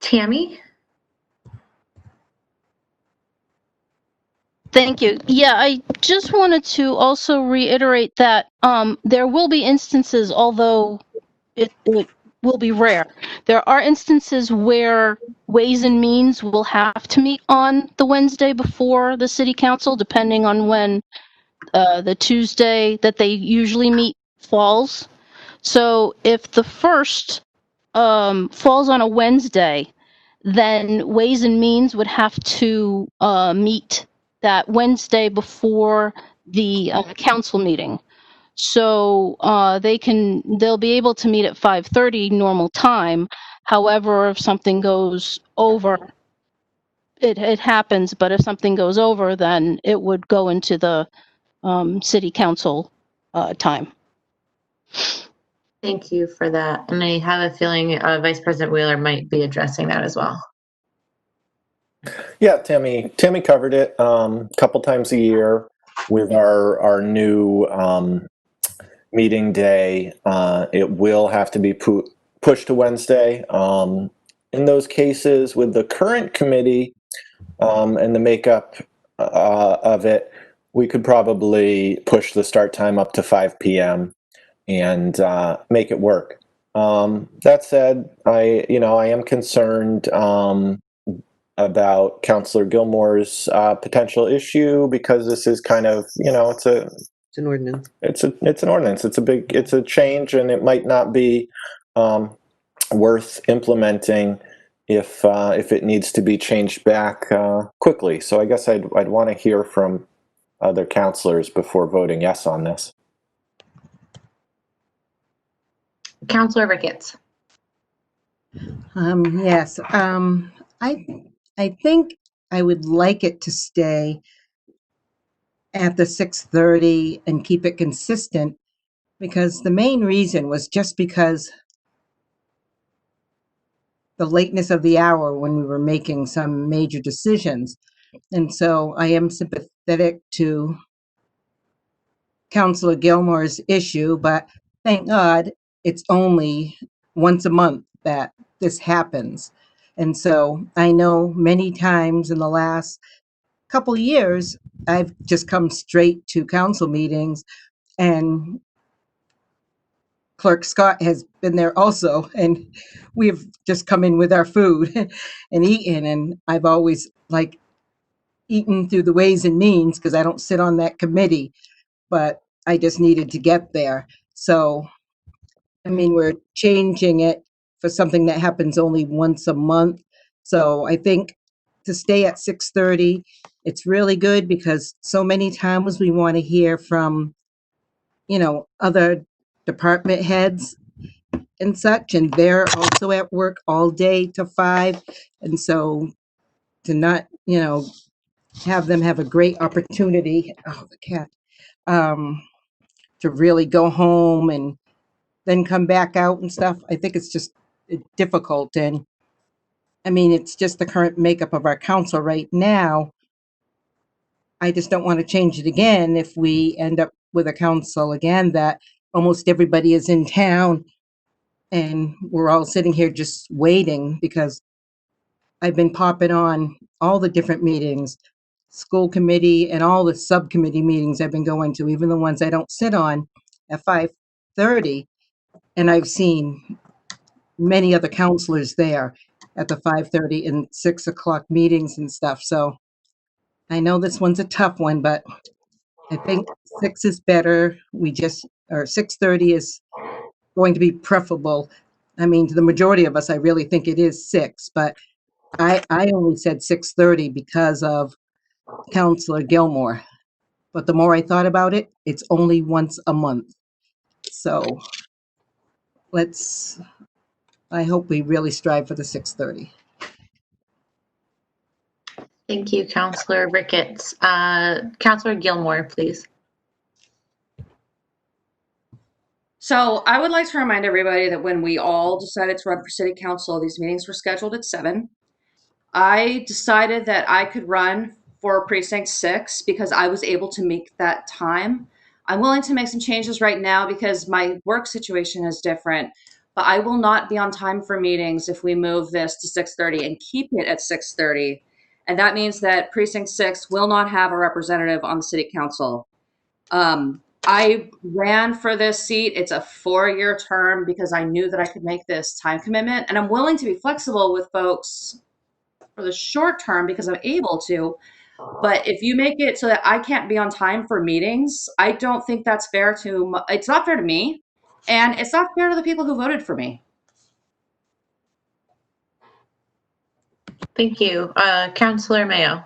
Tammy? Thank you. Yeah, I just wanted to also reiterate that there will be instances, although it will be rare, there are instances where Ways and Means will have to meet on the Wednesday before the City Council, depending on when the Tuesday that they usually meet falls. So if the first falls on a Wednesday, then Ways and Means would have to meet that Wednesday before the council meeting. So they'll be able to meet at 5:30 normal time. However, if something goes over, it happens, but if something goes over, then it would go into the city council time. Thank you for that. And I have a feeling Vice President Wheeler might be addressing that as well. Yeah, Tammy covered it a couple times a year with our new meeting day. It will have to be pushed to Wednesday. In those cases, with the current committee and the makeup of it, we could probably push the start time up to 5 p.m. and make it work. That said, I am concerned about Councillor Gilmore's potential issue, because this is kind of, it's an ordinance. It's an ordinance. It's a change, and it might not be worth implementing if it needs to be changed back quickly. So I guess I'd want to hear from other councillors before voting yes on this. Councillor Ricketts. Yes. I think I would like it to stay at the 6:30 and keep it consistent, because the main reason was just because the lateness of the hour when we were making some major decisions. And so I am sympathetic to Councillor Gilmore's issue, but thank God it's only once a month that this happens. And so I know many times in the last couple years, I've just come straight to council meetings, and Clerk Scott has been there also, and we've just come in with our food and eaten, and I've always eaten through the Ways and Means because I don't sit on that committee, but I just needed to get there. So, I mean, we're changing it for something that happens only once a month. So I think to stay at 6:30, it's really good, because so many times we want to hear from, other department heads and such, and they're also at work all day to 5. And so to not, have them have a great opportunity, the cat, to really go home and then come back out and stuff, I think it's just difficult. And I mean, it's just the current makeup of our council right now. I just don't want to change it again if we end up with a council again that almost everybody is in town and we're all sitting here just waiting, because I've been popping on all the different meetings, school committee and all the subcommittee meetings I've been going to, even the ones I don't sit on, at 5:30. And I've seen many other counselors there at the 5:30 and 6 o'clock meetings and stuff. So I know this one's a tough one, but I think 6 is better. Or 6:30 is going to be preferable. I mean, to the majority of us, I really think it is 6, but I only said 6:30 because of Councillor Gilmore. But the more I thought about it, it's only once a month. So I hope we really strive for the 6:30. Thank you, Councillor Ricketts. Councillor Gilmore, please. So I would like to remind everybody that when we all decided to run for city council, these meetings were scheduled at 7. I decided that I could run for precinct 6 because I was able to make that time. I'm willing to make some changes right now because my work situation is different, but I will not be on time for meetings if we move this to 6:30 and keep it at 6:30. And that means that Precinct 6 will not have a representative on the city council. I ran for this seat. It's a 4-year term because I knew that I could make this time commitment. And I'm willing to be flexible with folks for the short term because I'm able to. But if you make it so that I can't be on time for meetings, I don't think that's fair to, it's not fair to me. And it's not fair to the people who voted for me. Thank you. Councillor Mayo.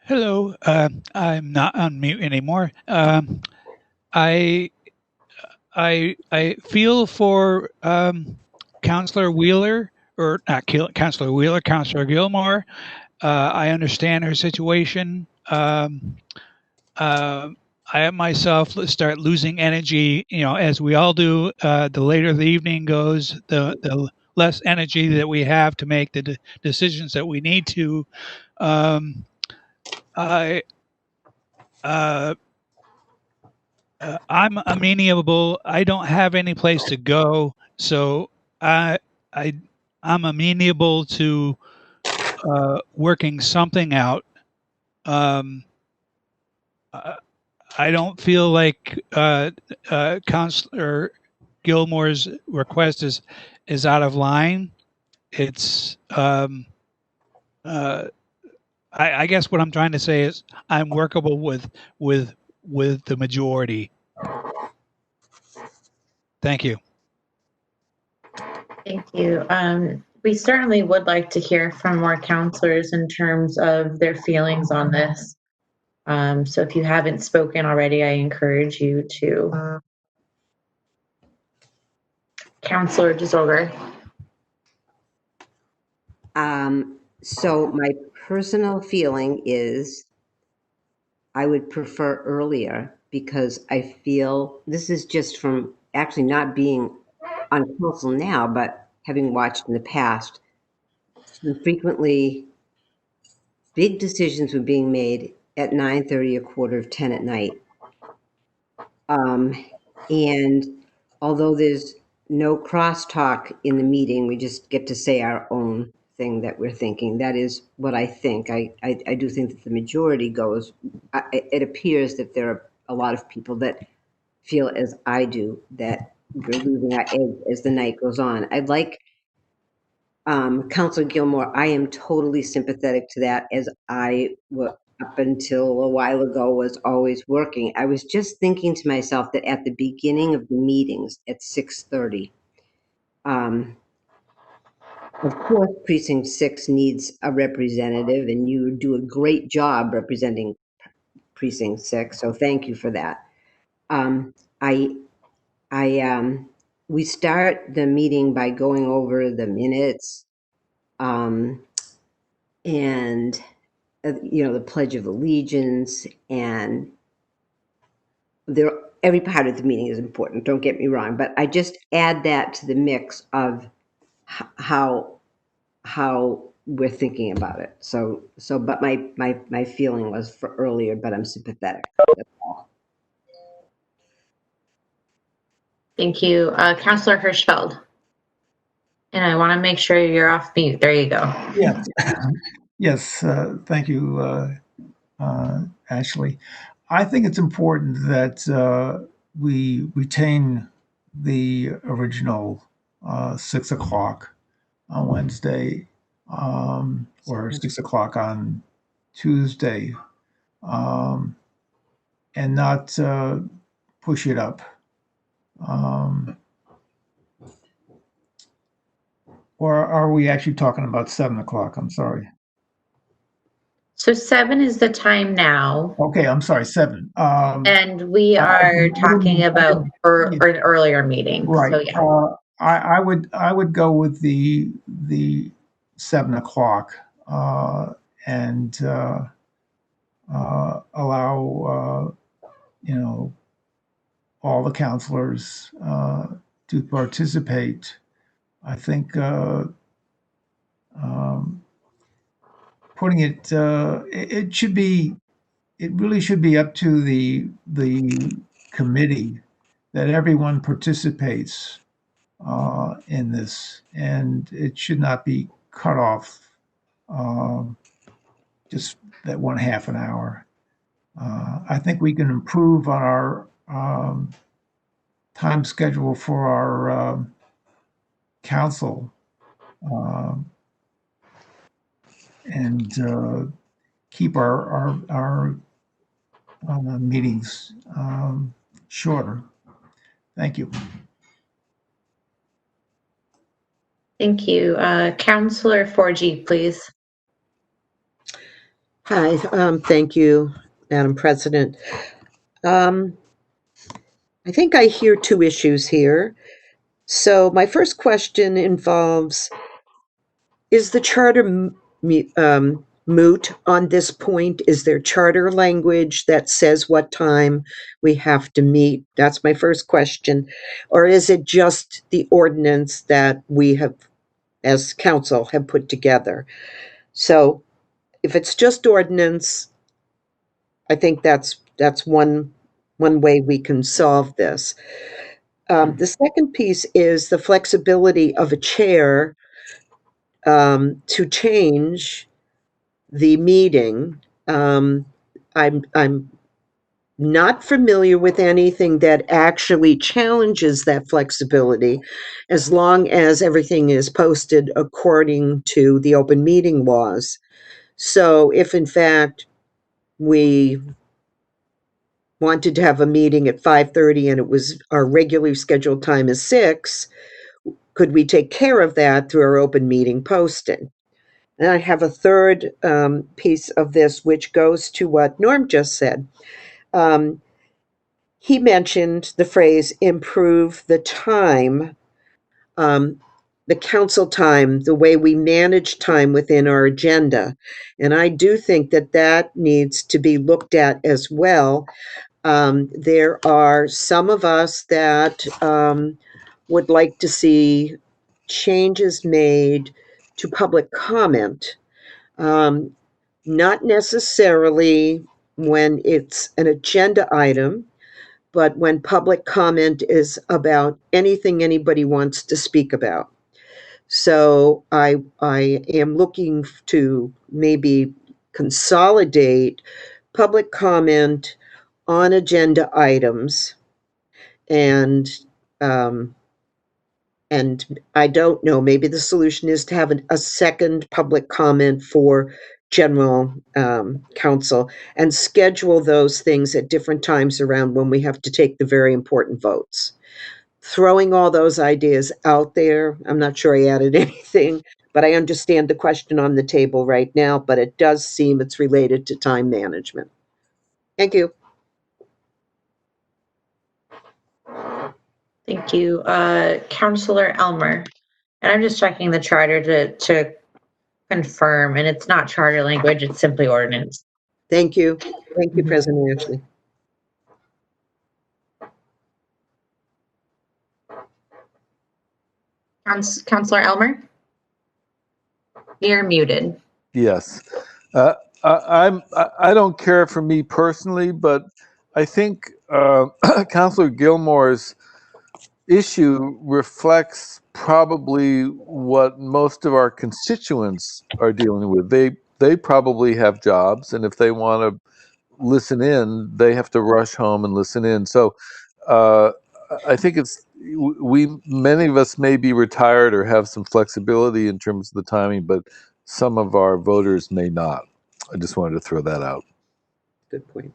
Hello. I'm not on mute anymore. I feel for Councillor Wheeler, or not Councillor Wheeler, Councillor Gilmore. I understand her situation. I myself start losing energy, as we all do. The later the evening goes, the less energy that we have to make the decisions that we need to. I'm amenable. I don't have any place to go, so I'm amenable to working something out. I don't feel like Councillor Gilmore's request is out of line. It's I guess what I'm trying to say is I'm workable with the majority. Thank you. Thank you. We certainly would like to hear from more counselors in terms of their feelings on this. So if you haven't spoken already, I encourage you to. Councillor DeZorger. So my personal feeling is I would prefer earlier because I feel this is just from actually not being on council now, but having watched in the past, frequently big decisions were being made at 9:30, 9:45 at night. And although there's no crosstalk in the meeting, we just get to say our own thing that we're thinking. That is what I think. I do think that the majority goes. It appears that there are a lot of people that feel as I do, that we're losing our edge as the night goes on. I'd like Councilor Gilmore, I am totally sympathetic to that, as I up until a while ago was always working. I was just thinking to myself that at the beginning of the meetings at 6:30, of course, Precinct 6 needs a representative, and you do a great job representing Precinct 6, so thank you for that. We start the meeting by going over the minutes, and the Pledge of Allegiance, and every part of the meeting is important, don't get me wrong, but I just add that to the mix of how we're thinking about it. But my feeling was for earlier, but I'm sympathetic. That's all. Thank you. Councillor Hirschfeld. And I want to make sure you're off mute. There you go. Yes. Yes. Thank you, Ashley. I think it's important that we retain the original 6 o'clock on Wednesday, or 6 o'clock on Tuesday, and not push it up. Or are we actually talking about 7 o'clock? I'm sorry. So 7 is the time now. Okay, I'm sorry, 7. And we are talking about an earlier meeting. Right. So yeah. I would go with the 7 o'clock and allow all the counselors to participate. I think putting it it really should be up to the committee that everyone participates in this, and it should not be cut off just that one half an hour. I think we can improve on our time schedule for our council and keep our meetings shorter. Thank you. Thank you. Counselor 4G, please. Hi, thank you, Madam President. I think I hear two issues here. So my first question involves, is the charter moot on this point? Is there charter language that says what time we have to meet? That's my first question. Or is it just the ordinance that we have, as council, have put together? So if it's just ordinance, I think that's one way we can solve this. The second piece is the flexibility of a chair to change the meeting. I'm not familiar with anything that actually challenges that flexibility, as long as everything is posted according to the open meeting laws. So if in fact we wanted to have a meeting at 5:30 and it was our regularly scheduled time is 6, could we take care of that through our open meeting posting? And I have a third piece of this, which goes to what Norm just said. He mentioned the phrase improve the time, the council time, the way we manage time within our agenda. And I do think that that needs to be looked at as well. There are some of us that would like to see changes made to public comment, not necessarily when it's an agenda item, but when public comment is about anything anybody wants to speak about. So I am looking to maybe consolidate public comment on agenda items, and I don't know, maybe the solution is to have a second public comment for general council and schedule those things at different times around when we have to take the very important votes. Throwing all those ideas out there, I'm not sure I added anything, but I understand the question on the table right now, but it does seem it's related to time management. Thank you. Thank you. Counselor Elmer. And I'm just checking the charter to confirm, and it's not charter language, it's simply ordinance. Thank you. Thank you, President Ashley. Counselor Elmer? You're muted. Yes. I don't care for me personally, but I think Councillor Gilmore's issue reflects probably what most of our constituents are dealing with. They probably have jobs, and if they want to listen in, they have to rush home and listen in. So I think many of us may be retired or have some flexibility in terms of the timing, but some of our voters may not. I just wanted to throw that out. Good point.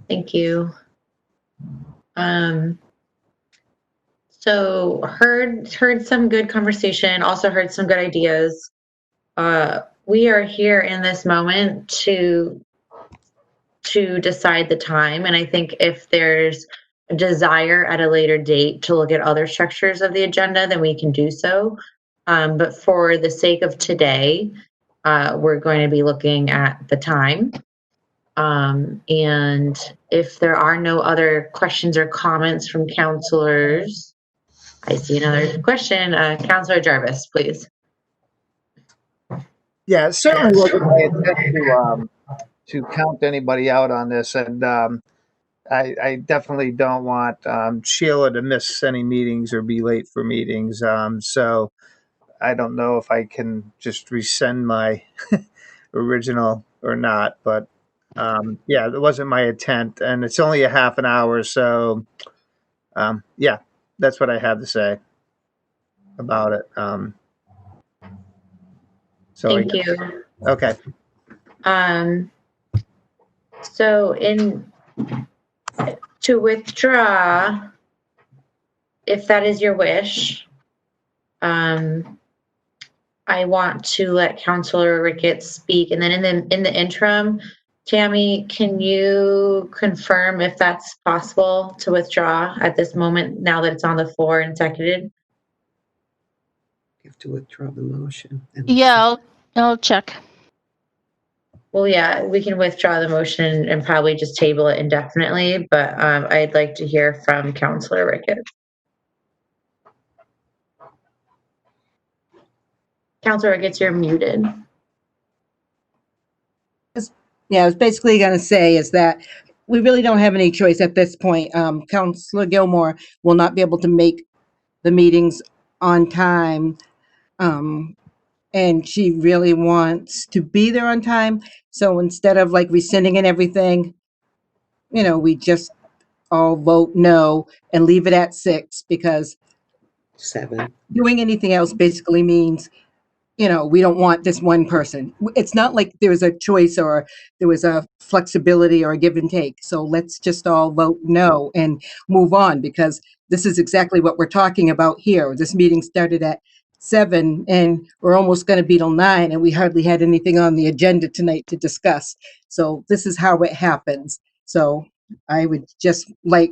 Thank you. So heard some good conversation, also heard some good ideas. We are here in this moment to decide the time, and I think if there's a desire at a later date to look at other structures of the agenda, then we can do so. But for the sake of today, we're going to be looking at the time. And if there are no other questions or comments from counselors, I see another question. Counselor Jarvis, please. Yeah, it certainly wasn't my intent to count anybody out on this. And I definitely don't want Sheila to miss any meetings or be late for meetings. So I don't know if I can just resend my original or not, but yeah, that wasn't my intent, and it's only a half an hour, so yeah, that's what I have to say about it. So Thank you. okay. So to withdraw, if that is your wish, I want to let Councilor Ricketts speak, and then in the interim, Tammy, can you confirm if that's possible to withdraw at this moment now that it's on the floor and seconded? You have to withdraw the motion. Yeah, I'll check. Well, yeah, we can withdraw the motion and probably just table it indefinitely, but I'd like to hear from Councilor Ricketts. Councilor Ricketts, you're muted. Yeah, I was basically going to say is that we really don't have any choice at this point. Councilor Gilmore will not be able to make the meetings on time. And she really wants to be there on time. So instead of like rescinding and everything, we just all vote no and leave it at 6, because 7. doing anything else basically means, we don't want this one person. It's not like there was a choice or there was a flexibility or a give and take. So let's just all vote no and move on, because this is exactly what we're talking about here. This meeting started at 7 and we're almost going to be till 9, and we hardly had anything on the agenda tonight to discuss. So this is how it happens. So I would just like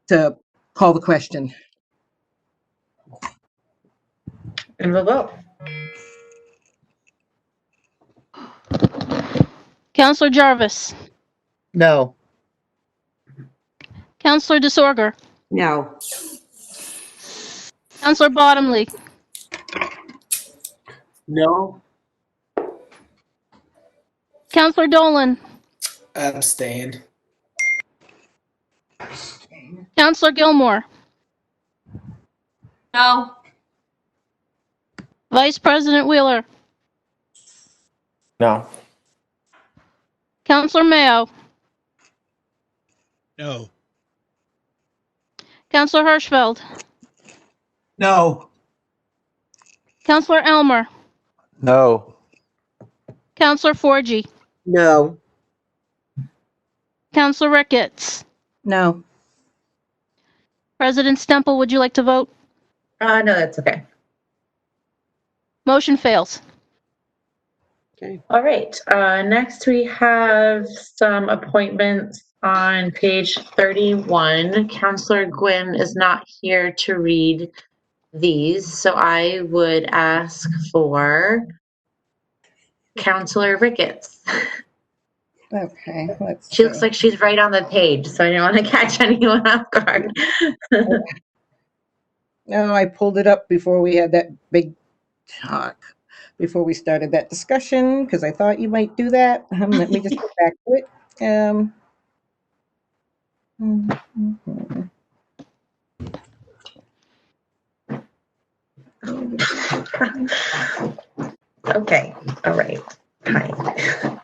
to call the question. And we'll vote. Councilor Jarvis. No. Councilor DeSorger. No. Councilor Bottomley. No. Councilor Dolan. Abstain. Councilor Gilmore. No. Vice President Wheeler. No. Councilor Mayo. No. Councilor Hirschfeld. No. Councilor Elmer. No. Councilor Forgy. No. Councilor Ricketts. No. President Stemple, would you like to vote? No, that's okay. Motion fails. Okay. All right. Next, we have some appointments on page 31. Councilor Gwynn is not here to read these, so I would ask for Councilor Ricketts. Okay, let's She looks like she's right on the page, so I don't want to catch anyone off guard. No, I pulled it up before we had that big talk, before we started that discussion, because I thought you might do that. Let me just get back to it. Okay, all right. Hi.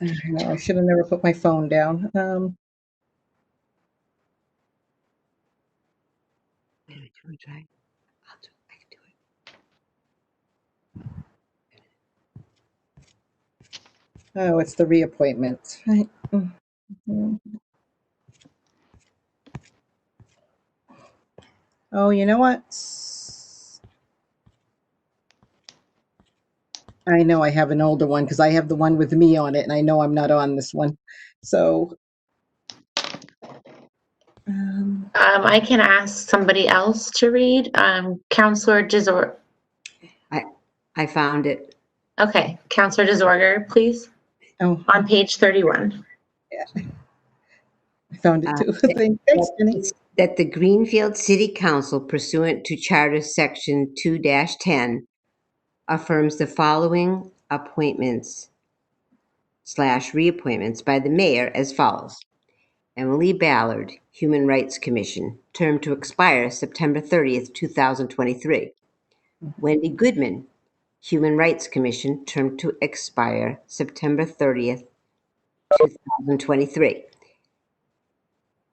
No, I should have never put my phone down. Oh, it's the reappointments, right? Oh, you know what? I know I have an older one because I have the one with me on it, and I know I'm not on this one. So I can ask somebody else to read. Councilor DeSorger. I found it. Okay, Councilor DeSorger, please. Oh, on page 31. Yeah, I found it too. Thanks, Jenny. That the Greenfield City Council, pursuant to Charter Section 2-10, affirms the following appointments. reappointments by the mayor as follows. Emily Ballard, Human Rights Commission, term to expire September 30th, 2023. Wendy Goodman, Human Rights Commission, term to expire September 30th, 2023.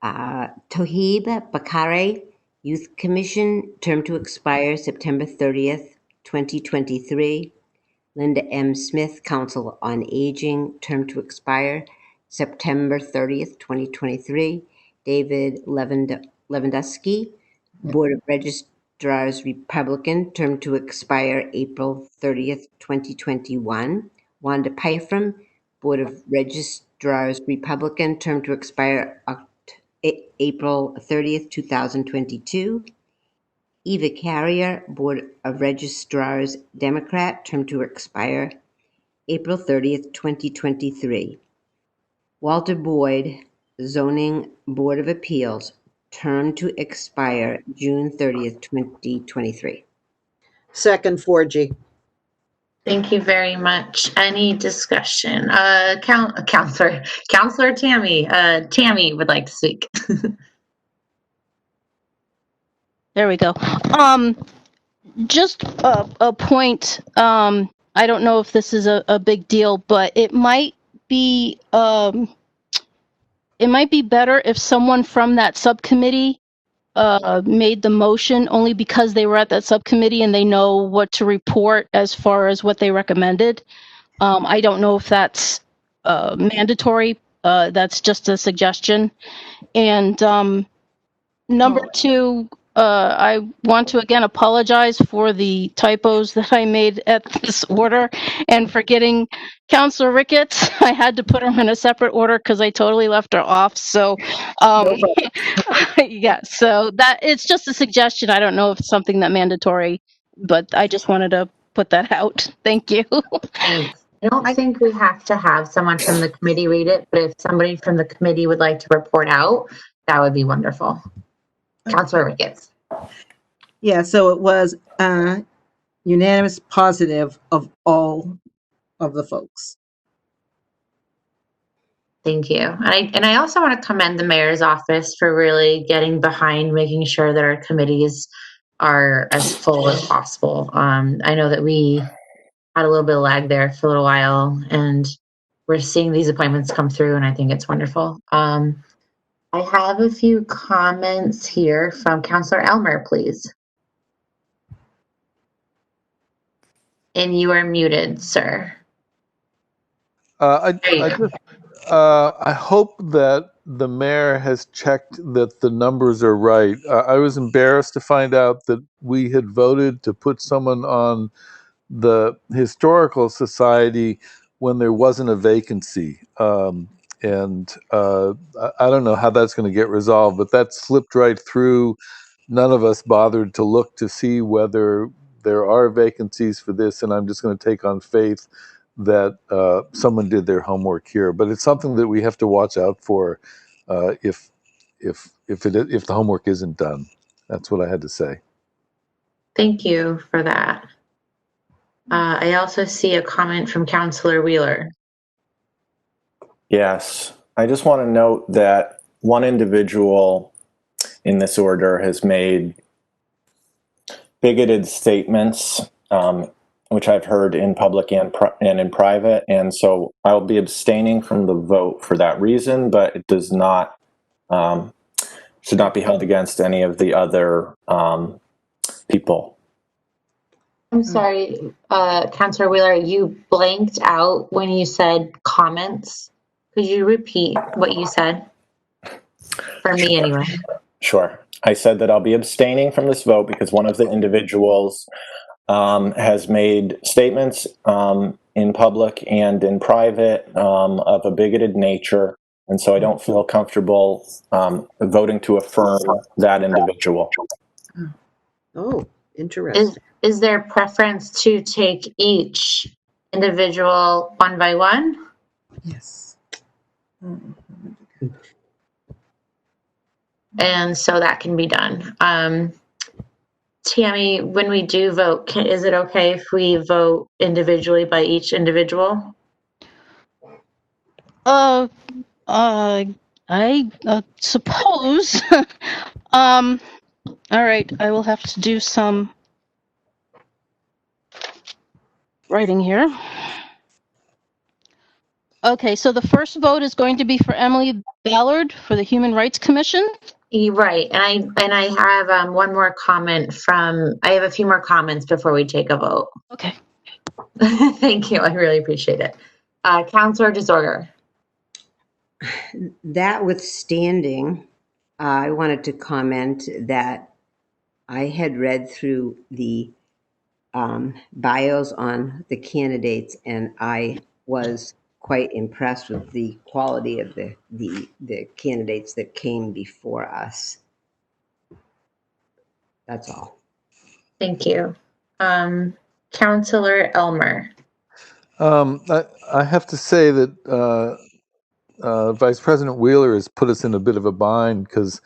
Tohib Bakare, Youth Commission, term to expire September 30th, 2023. Linda M. Smith, Council on Aging, term to expire September 30th, 2023. David Lewandowski, Board of Registrars Republican, term to expire April 30th, 2021. Wanda Pyfrom, Board of Registrars Republican, term to expire April 30th, 2022. Eva Carrier, Board of Registrars Democrat, term to expire April 30th, 2023. Walter Boyd, Zoning Board of Appeals, term to expire June 30th, 2023. Second, 4G. Thank you very much. Any discussion? Counselor Tammy. Tammy would like to speak. There we go. Just a point. I don't know if this is a big deal, but it might be better if someone from that subcommittee made the motion, only because they were at that subcommittee and they know what to report as far as what they recommended. I don't know if that's mandatory. That's just a suggestion. And number two, I want to again apologize for the typos that I made at this order and for getting Councilor Ricketts. I had to put her in a separate order because I totally left her off. So, yeah, so that it's just a suggestion. I don't know if it's something that mandatory, but I just wanted to put that out. Thank you. Thanks. I don't think we have to have someone from the committee read it, but if somebody from the committee would like to report out, that would be wonderful. Councilor Ricketts. Yeah, so it was unanimous positive of all of the folks. Thank you. And I also want to commend the mayor's office for really getting behind making sure that our committees are as full as possible. I know that we had a little bit of lag there for a little while, and we're seeing these appointments come through, and I think it's wonderful. I have a few comments here from Councilor Elmer, please. And you are muted, sir. I hope that the mayor has checked that the numbers are right. I was embarrassed to find out that we had voted to put someone on the Historical Society when there wasn't a vacancy. And I don't know how that's going to get resolved, but that slipped right through. None of us bothered to look to see whether there are vacancies for this, and I'm just going to take on faith that someone did their homework here. But it's something that we have to watch out for if the homework isn't done. That's what I had to say. Thank you for that. I also see a comment from Councilor Wheeler. Yes, I just want to note that one individual in this order has made bigoted statements, which I've heard in public and in private, and so I'll be abstaining from the vote for that reason, but it does not, should not be held against any of the other people. I'm sorry, Councilor Wheeler, you blanked out when you said comments. Could you repeat what you said? For me, anyway. Sure. I said that I'll be abstaining from this vote because one of the individuals has made statements in public and in private of a bigoted nature, and so I don't feel comfortable voting to affirm that individual. Oh, interesting. Is there preference to take each individual one by one? Yes. And so that can be done. Tammy, when we do vote, is it okay if we vote individually by each individual? I suppose. All right, I will have to do some writing here. Okay, so the first vote is going to be for Emily Ballard for the Human Rights Commission. Right, and I have one more comment I have a few more comments before we take a vote. Okay. Thank you, I really appreciate it. Councilor DeZorger. That withstanding, I wanted to comment that I had read through the bios on the candidates, and I was quite impressed with the quality of the candidates that came before us. That's all. Thank you. Councilor Elmer. I have to say that Vice President Wheeler has put us in a bit of a bind because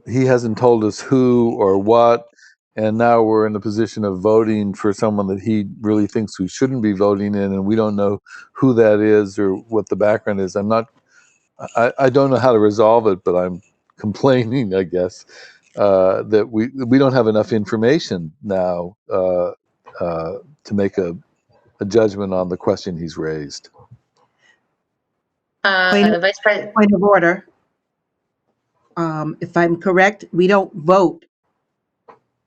he hasn't told us who or what, and now we're in the position of voting for someone that he really thinks we shouldn't be voting in, and we don't know who that is or what the background is. I don't know how to resolve it, but I'm complaining, I guess, that we don't have enough information now to make a judgment on the question he's raised. Vice President. Point of order. If I'm correct, we don't vote.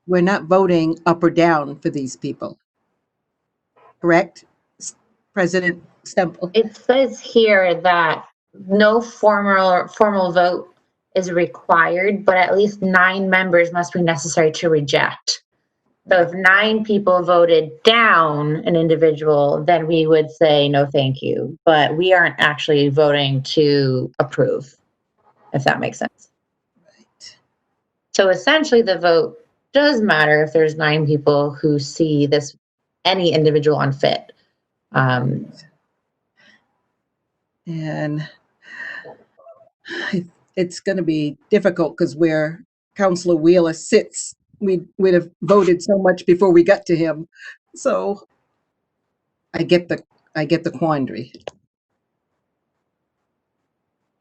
We're not voting up or down for these people. Correct, President Stemple? It says here that no formal vote is required, but at least 9 members must be necessary to reject. So if 9 people voted down an individual, then we would say no thank you, but we aren't actually voting to approve, if that makes sense. Right. So essentially the vote does matter if there's 9 people who see any individual unfit. And it's going to be difficult because where Councilor Wheeler sits, we'd have voted so much before we got to him. So I get the quandary.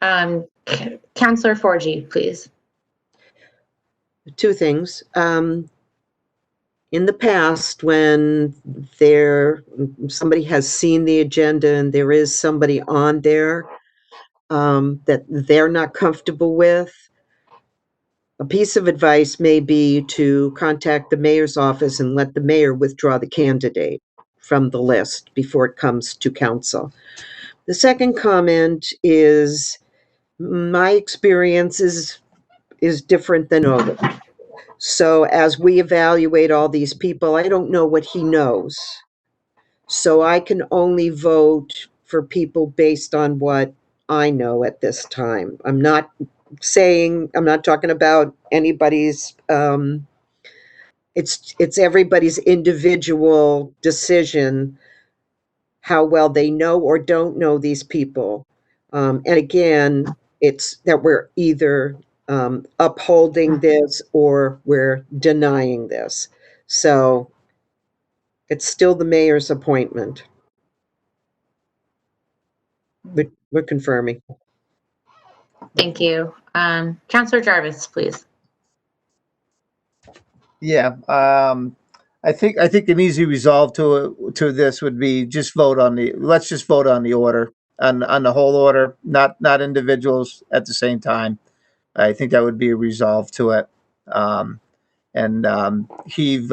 Councilor Forgy, please. 2 things. In the past, when somebody has seen the agenda and there is somebody on there that they're not comfortable with, a piece of advice may be to contact the mayor's office and let the mayor withdraw the candidate from the list before it comes to council. The second comment is my experience is different than others. So as we evaluate all these people, I don't know what he knows. So I can only vote for people based on what I know at this time. I'm not talking about anybody's, it's everybody's individual decision how well they know or don't know these people. And again, it's that we're either upholding this or we're denying this. So it's still the mayor's appointment. We're confirming. Thank you. Councilor Jarvis, please. Yeah, I think an easy resolve to this would be let's just vote on the order, on the whole order, not individuals at the same time. I think that would be a resolve to it. Heave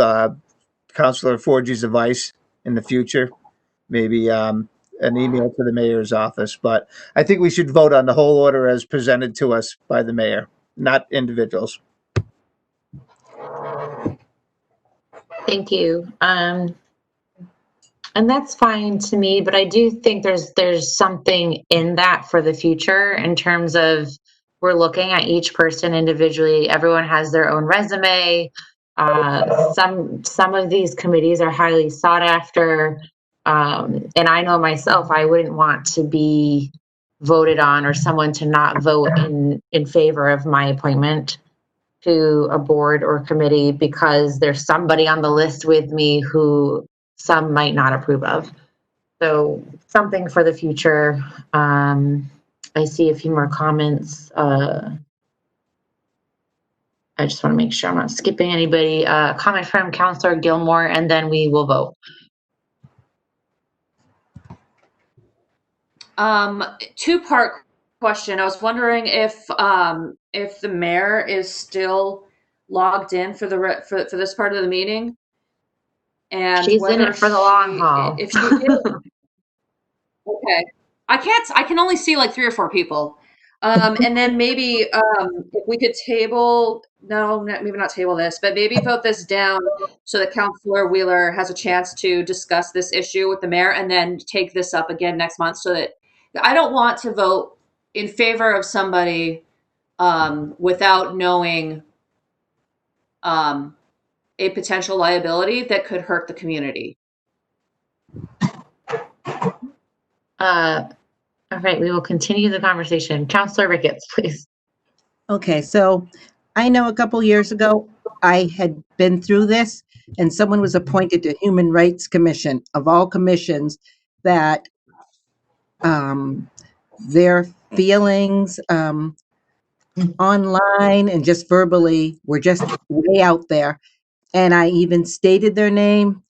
Councilor Forgy's advice in the future, maybe an email to the mayor's office. But I think we should vote on the whole order as presented to us by the mayor, not individuals. Thank you. And that's fine to me, but I do think there's something in that for the future in terms of we're looking at each person individually. Everyone has their own resume. Some of these committees are highly sought after. And I know myself, I wouldn't want to be voted on or someone to not vote in favor of my appointment to a board or committee because there's somebody on the list with me who some might not approve of. So something for the future. I see a few more comments. I just want to make sure I'm not skipping anybody. Comment from Councillor Gilmore, and then we will vote. Two-part question. I was wondering if the mayor is still logged in for for this part of the meeting, and She's in whether it for the long haul. if she is. Okay, I can only see like 3 or 4 people. And then maybe if we could table, maybe not table this, but maybe vote this down so that Councillor Wheeler has a chance to discuss this issue with the mayor, and then take this up again next month, so that I don't want to vote in favor of somebody without knowing a potential liability that could hurt the community. All right, we will continue the conversation. Councillor Ricketts, please. Okay, so I know a couple years ago, I had been through this, and someone was appointed to Human Rights Commission, of all commissions, that their feelings online and just verbally were just way out there. And I even stated their name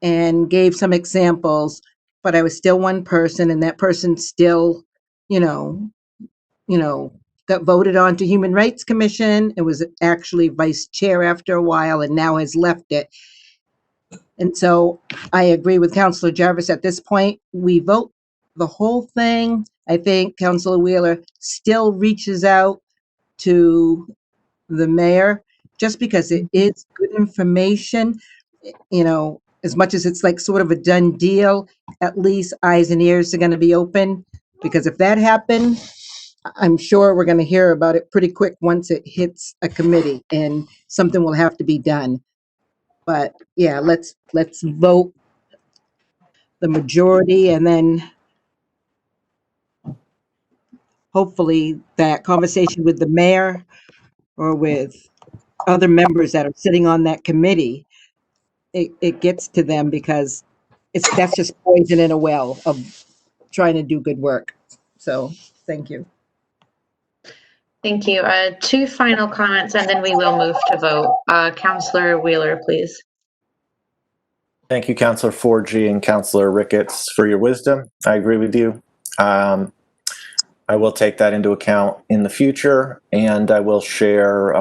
and gave some examples, but I was still one person, and that person still, you know, got voted on to Human Rights Commission. It was actually vice chair after a while, and now has left it. And so I agree with Councillor Jarvis. At this point, we vote the whole thing. I think Councillor Wheeler still reaches out to the mayor, just because it is good information. As much as it's like sort of a done deal, at least eyes and ears are going to be open, because if that happened, I'm sure we're going to hear about it pretty quick once it hits a committee, and something will have to be done. But yeah, let's vote the majority, and then hopefully that conversation with the mayor or with other members that are sitting on that committee, it gets to them, because that's just poison in a well of trying to do good work. So thank you. Thank you. 2 final comments, and then we will move to vote. Councillor Wheeler, please. Thank you, Councillor 4G and Councillor Ricketts, for your wisdom. I agree with you. I will take that into account in the future, and I will share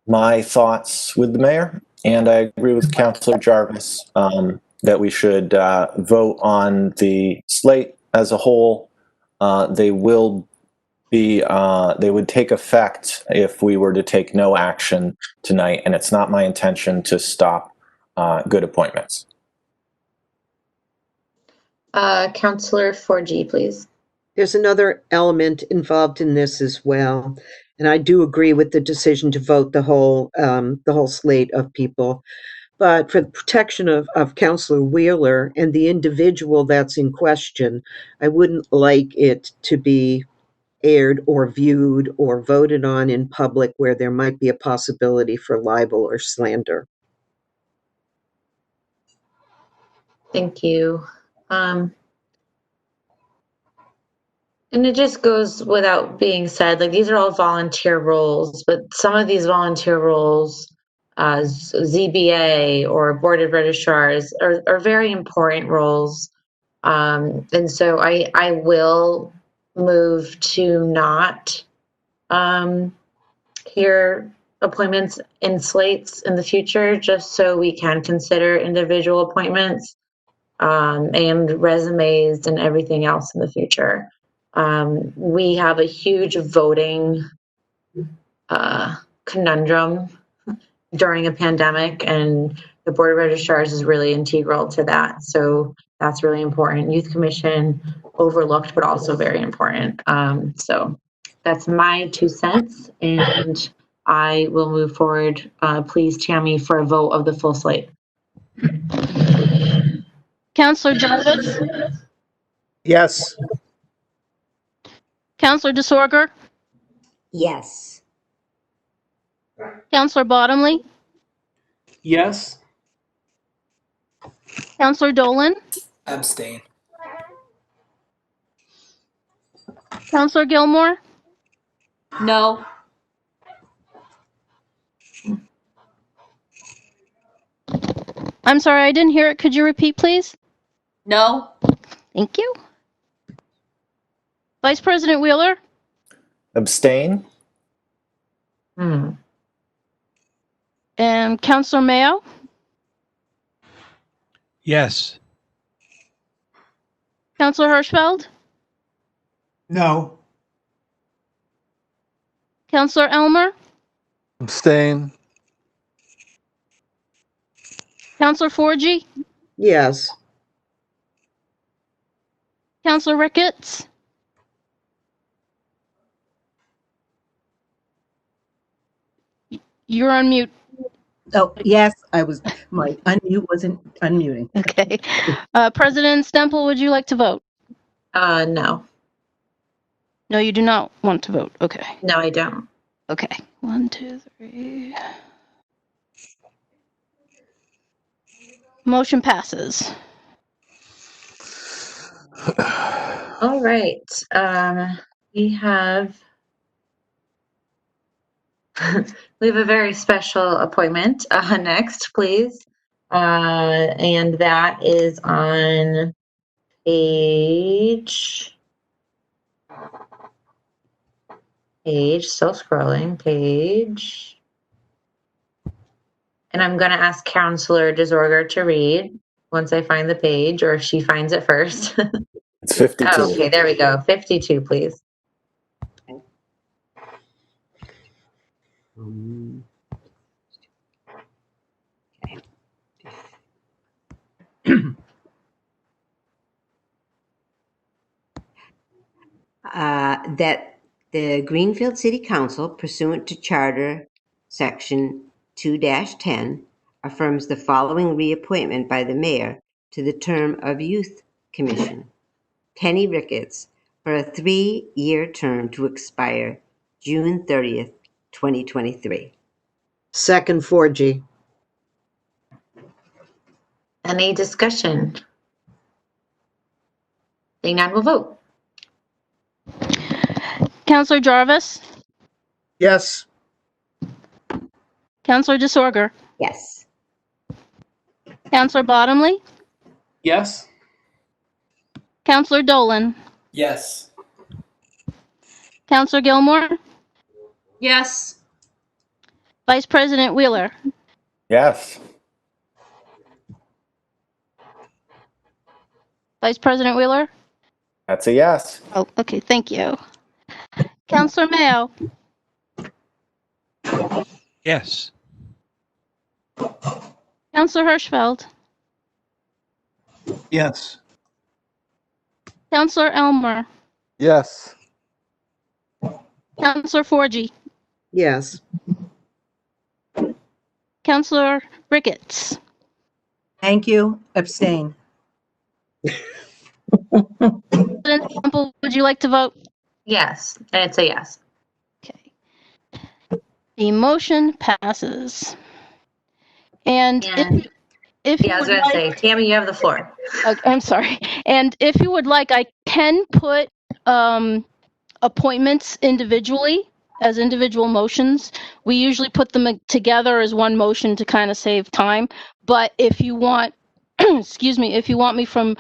my thoughts with the mayor. And I agree with Councillor Jarvis that we should vote on the slate as a whole. They would take effect if we were to take no action tonight, and it's not my intention to stop good appointments. Councillor 4G, please. There's another element involved in this as well, and I do agree with the decision to vote the whole slate of people. But for the protection of Councillor Wheeler and the individual that's in question, I wouldn't like it to be aired or viewed or voted on in public where there might be a possibility for libel or slander. Thank you. And it just goes without being said, like, these are all volunteer roles, but some of these volunteer roles, ZBA or Board of Registrars, are very important roles. And so I will move to not hear appointments in slates in the future, just so we can consider individual appointments and resumes and everything else in the future. We have a huge voting conundrum during a pandemic, and the Board of Registrars is really integral to that. So that's really important. Youth Commission, overlooked, but also very important. So that's my 2 cents, and I will move forward. Please, Tammy, for a vote of the full slate. Councillor Jarvis? Yes. Councillor DeSorger? Yes. Councillor Bottomley? Yes. Councillor Dolan? Abstain. Counselor Gilmore, No. I'm sorry, I didn't hear it. Could you repeat, please? No. Thank you. Vice President Wheeler Abstain? and Counselor Mayo, Yes. Counselor Hirschfeld, No. Counselor Elmer, Abstain? Counselor Forgy, Yes. Counselor Ricketts, you're on mute. Oh, yes, my unmute wasn't unmuting. Okay. President Stemple, would you like to vote? No. No, you do not want to vote. Okay. No, I don't. Okay. 1, 2, 3. Motion passes. All right. We have we have a very special appointment next, please. And that is on page, still scrolling, page. And I'm going to ask Counselor Desorger to read once I find the page, or if she finds it first. It's 52. Oh, okay, there we go. 52, please. That the Greenfield City Council, pursuant to Charter Section 2-10, affirms the following reappointment by the mayor to the term of Youth Commission. Penny Ricketts, for a 3-year term to expire June 30th, 2023. Second, 4G. Any discussion? Seeing none, we'll vote. Counselor Jarvis, Yes. Counselor Desorger, Yes. Counselor Bottomley, Yes. Counselor Dolan, Yes. Counselor Gilmore, Yes. Vice President Wheeler, Yes. Vice President Wheeler. That's a yes. Oh, okay, thank you. Counselor Mayo, Yes. Counselor Hirschfeld, Yes. Counselor Elmer, Yes. Counselor Forgy, Yes. Counselor Ricketts. Thank you. Abstain. President Stemple, would you like to vote? Yes, and it's a yes. Okay. The motion passes. And if you Yeah, I was would going to like, say, Tammy, you have the floor. okay, I'm sorry. And if you would like, I can put appointments individually as individual motions. We usually put them together as one motion to kind of save time. But if you want, excuse me, if you want me from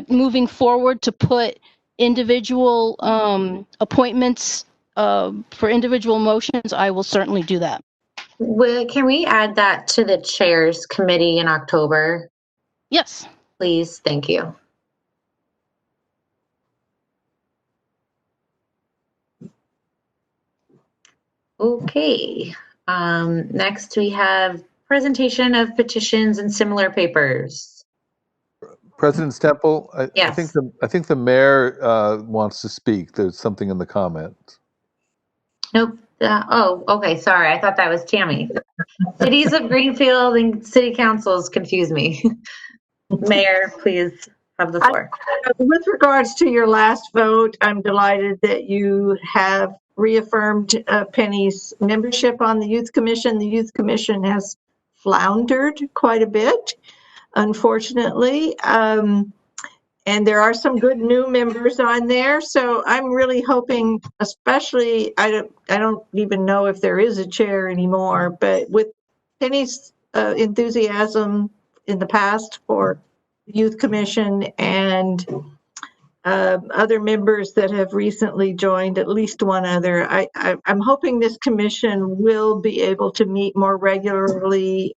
moving forward to put individual appointments for individual motions, I will certainly do that. Can we add that to the chairs committee in October? Yes. Please, thank you. Okay. Next we have presentation of petitions and similar papers. President Stemple, I Yes. think the mayor wants to speak. There's something in the comments. Nope. Oh, okay. Sorry. I thought that was Tammy. Cities of Greenfield and city councils confuse me. Mayor, please have the floor. With regards to your last vote, I'm delighted that you have reaffirmed Penny's membership on the Youth Commission. The Youth Commission has floundered quite a bit, unfortunately. And there are some good new members on there. So I'm really hoping, especially, I don't even know if there is a chair anymore, but with Penny's enthusiasm in the past for Youth Commission and other members that have recently joined, at least one other, I'm hoping this commission will be able to meet more regularly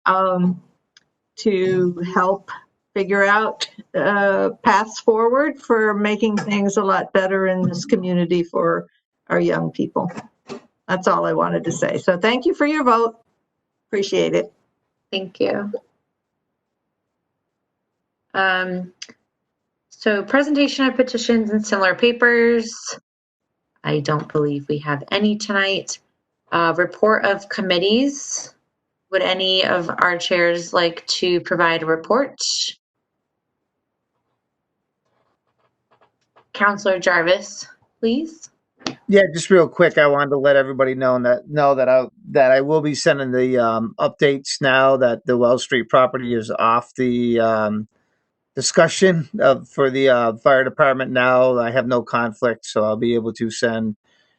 to help figure out paths forward for making things a lot better in this community for our young people. That's all I wanted to say. So thank you for your vote. Appreciate it. Thank you. So presentation of petitions and similar papers. I don't believe we have any tonight. Report of committees. Would any of our chairs like to provide a report? Councilor Jarvis, please. Yeah, just real quick, I wanted to let everybody know that I will be sending the updates now that the Wells Street property is off the discussion for the fire department now. I have no conflict, so I'll be able to send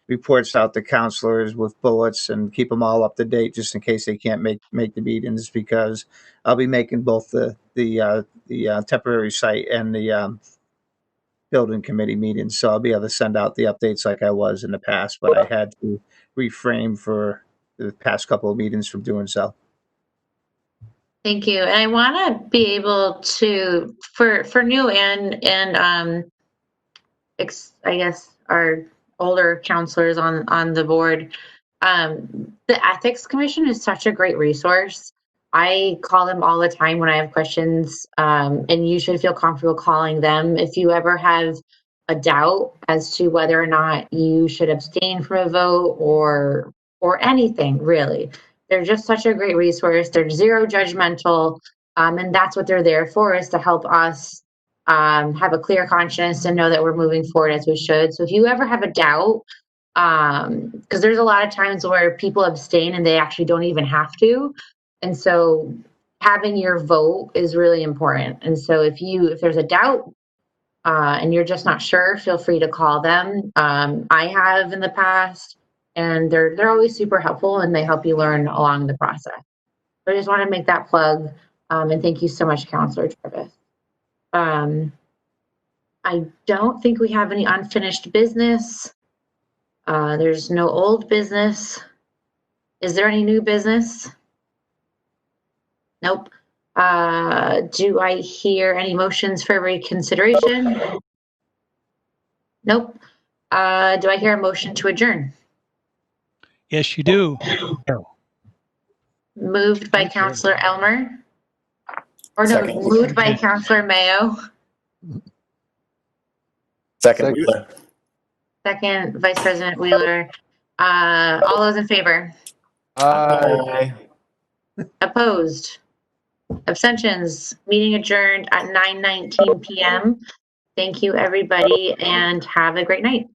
reports out to counselors with bullets and keep them all up to date just in case they can't make the meetings, because I'll be making both the temporary site and the building committee meetings. So I'll be able to send out the updates like I was in the past, but I had to refrain for the past couple of meetings from doing so. Thank you. And I want to be able to, for new and I guess our older counselors on the board, the Ethics Commission is such a great resource. I call them all the time when I have questions, and you should feel comfortable calling them. If you ever have a doubt as to whether or not you should abstain from a vote or anything, really, they're just such a great resource. They're zero judgmental, and that's what they're there for, is to help us have a clear conscience and know that we're moving forward as we should. So if you ever have a doubt, because there's a lot of times where people abstain and they actually don't even have to. And so having your vote is really important. And so if there's a doubt and you're just not sure, feel free to call them. I have in the past, and they're always super helpful, and they help you learn along the process. So I just want to make that plug, and thank you so much, Councilor Jarvis. I don't think we have any unfinished business. There's no old business. Is there any new business? Nope. Do I hear any motions for reconsideration? Nope. Do I hear a motion to adjourn? Yes, you do. Moved by Councilor Elmer. Or no, Second. moved by Councilor Mayo. Second. Second, Vice President Wheeler. All those in favor? Aye. Opposed? Abstentions? Meeting adjourned at 9:19 p.m. Thank you, everybody, and have a great night.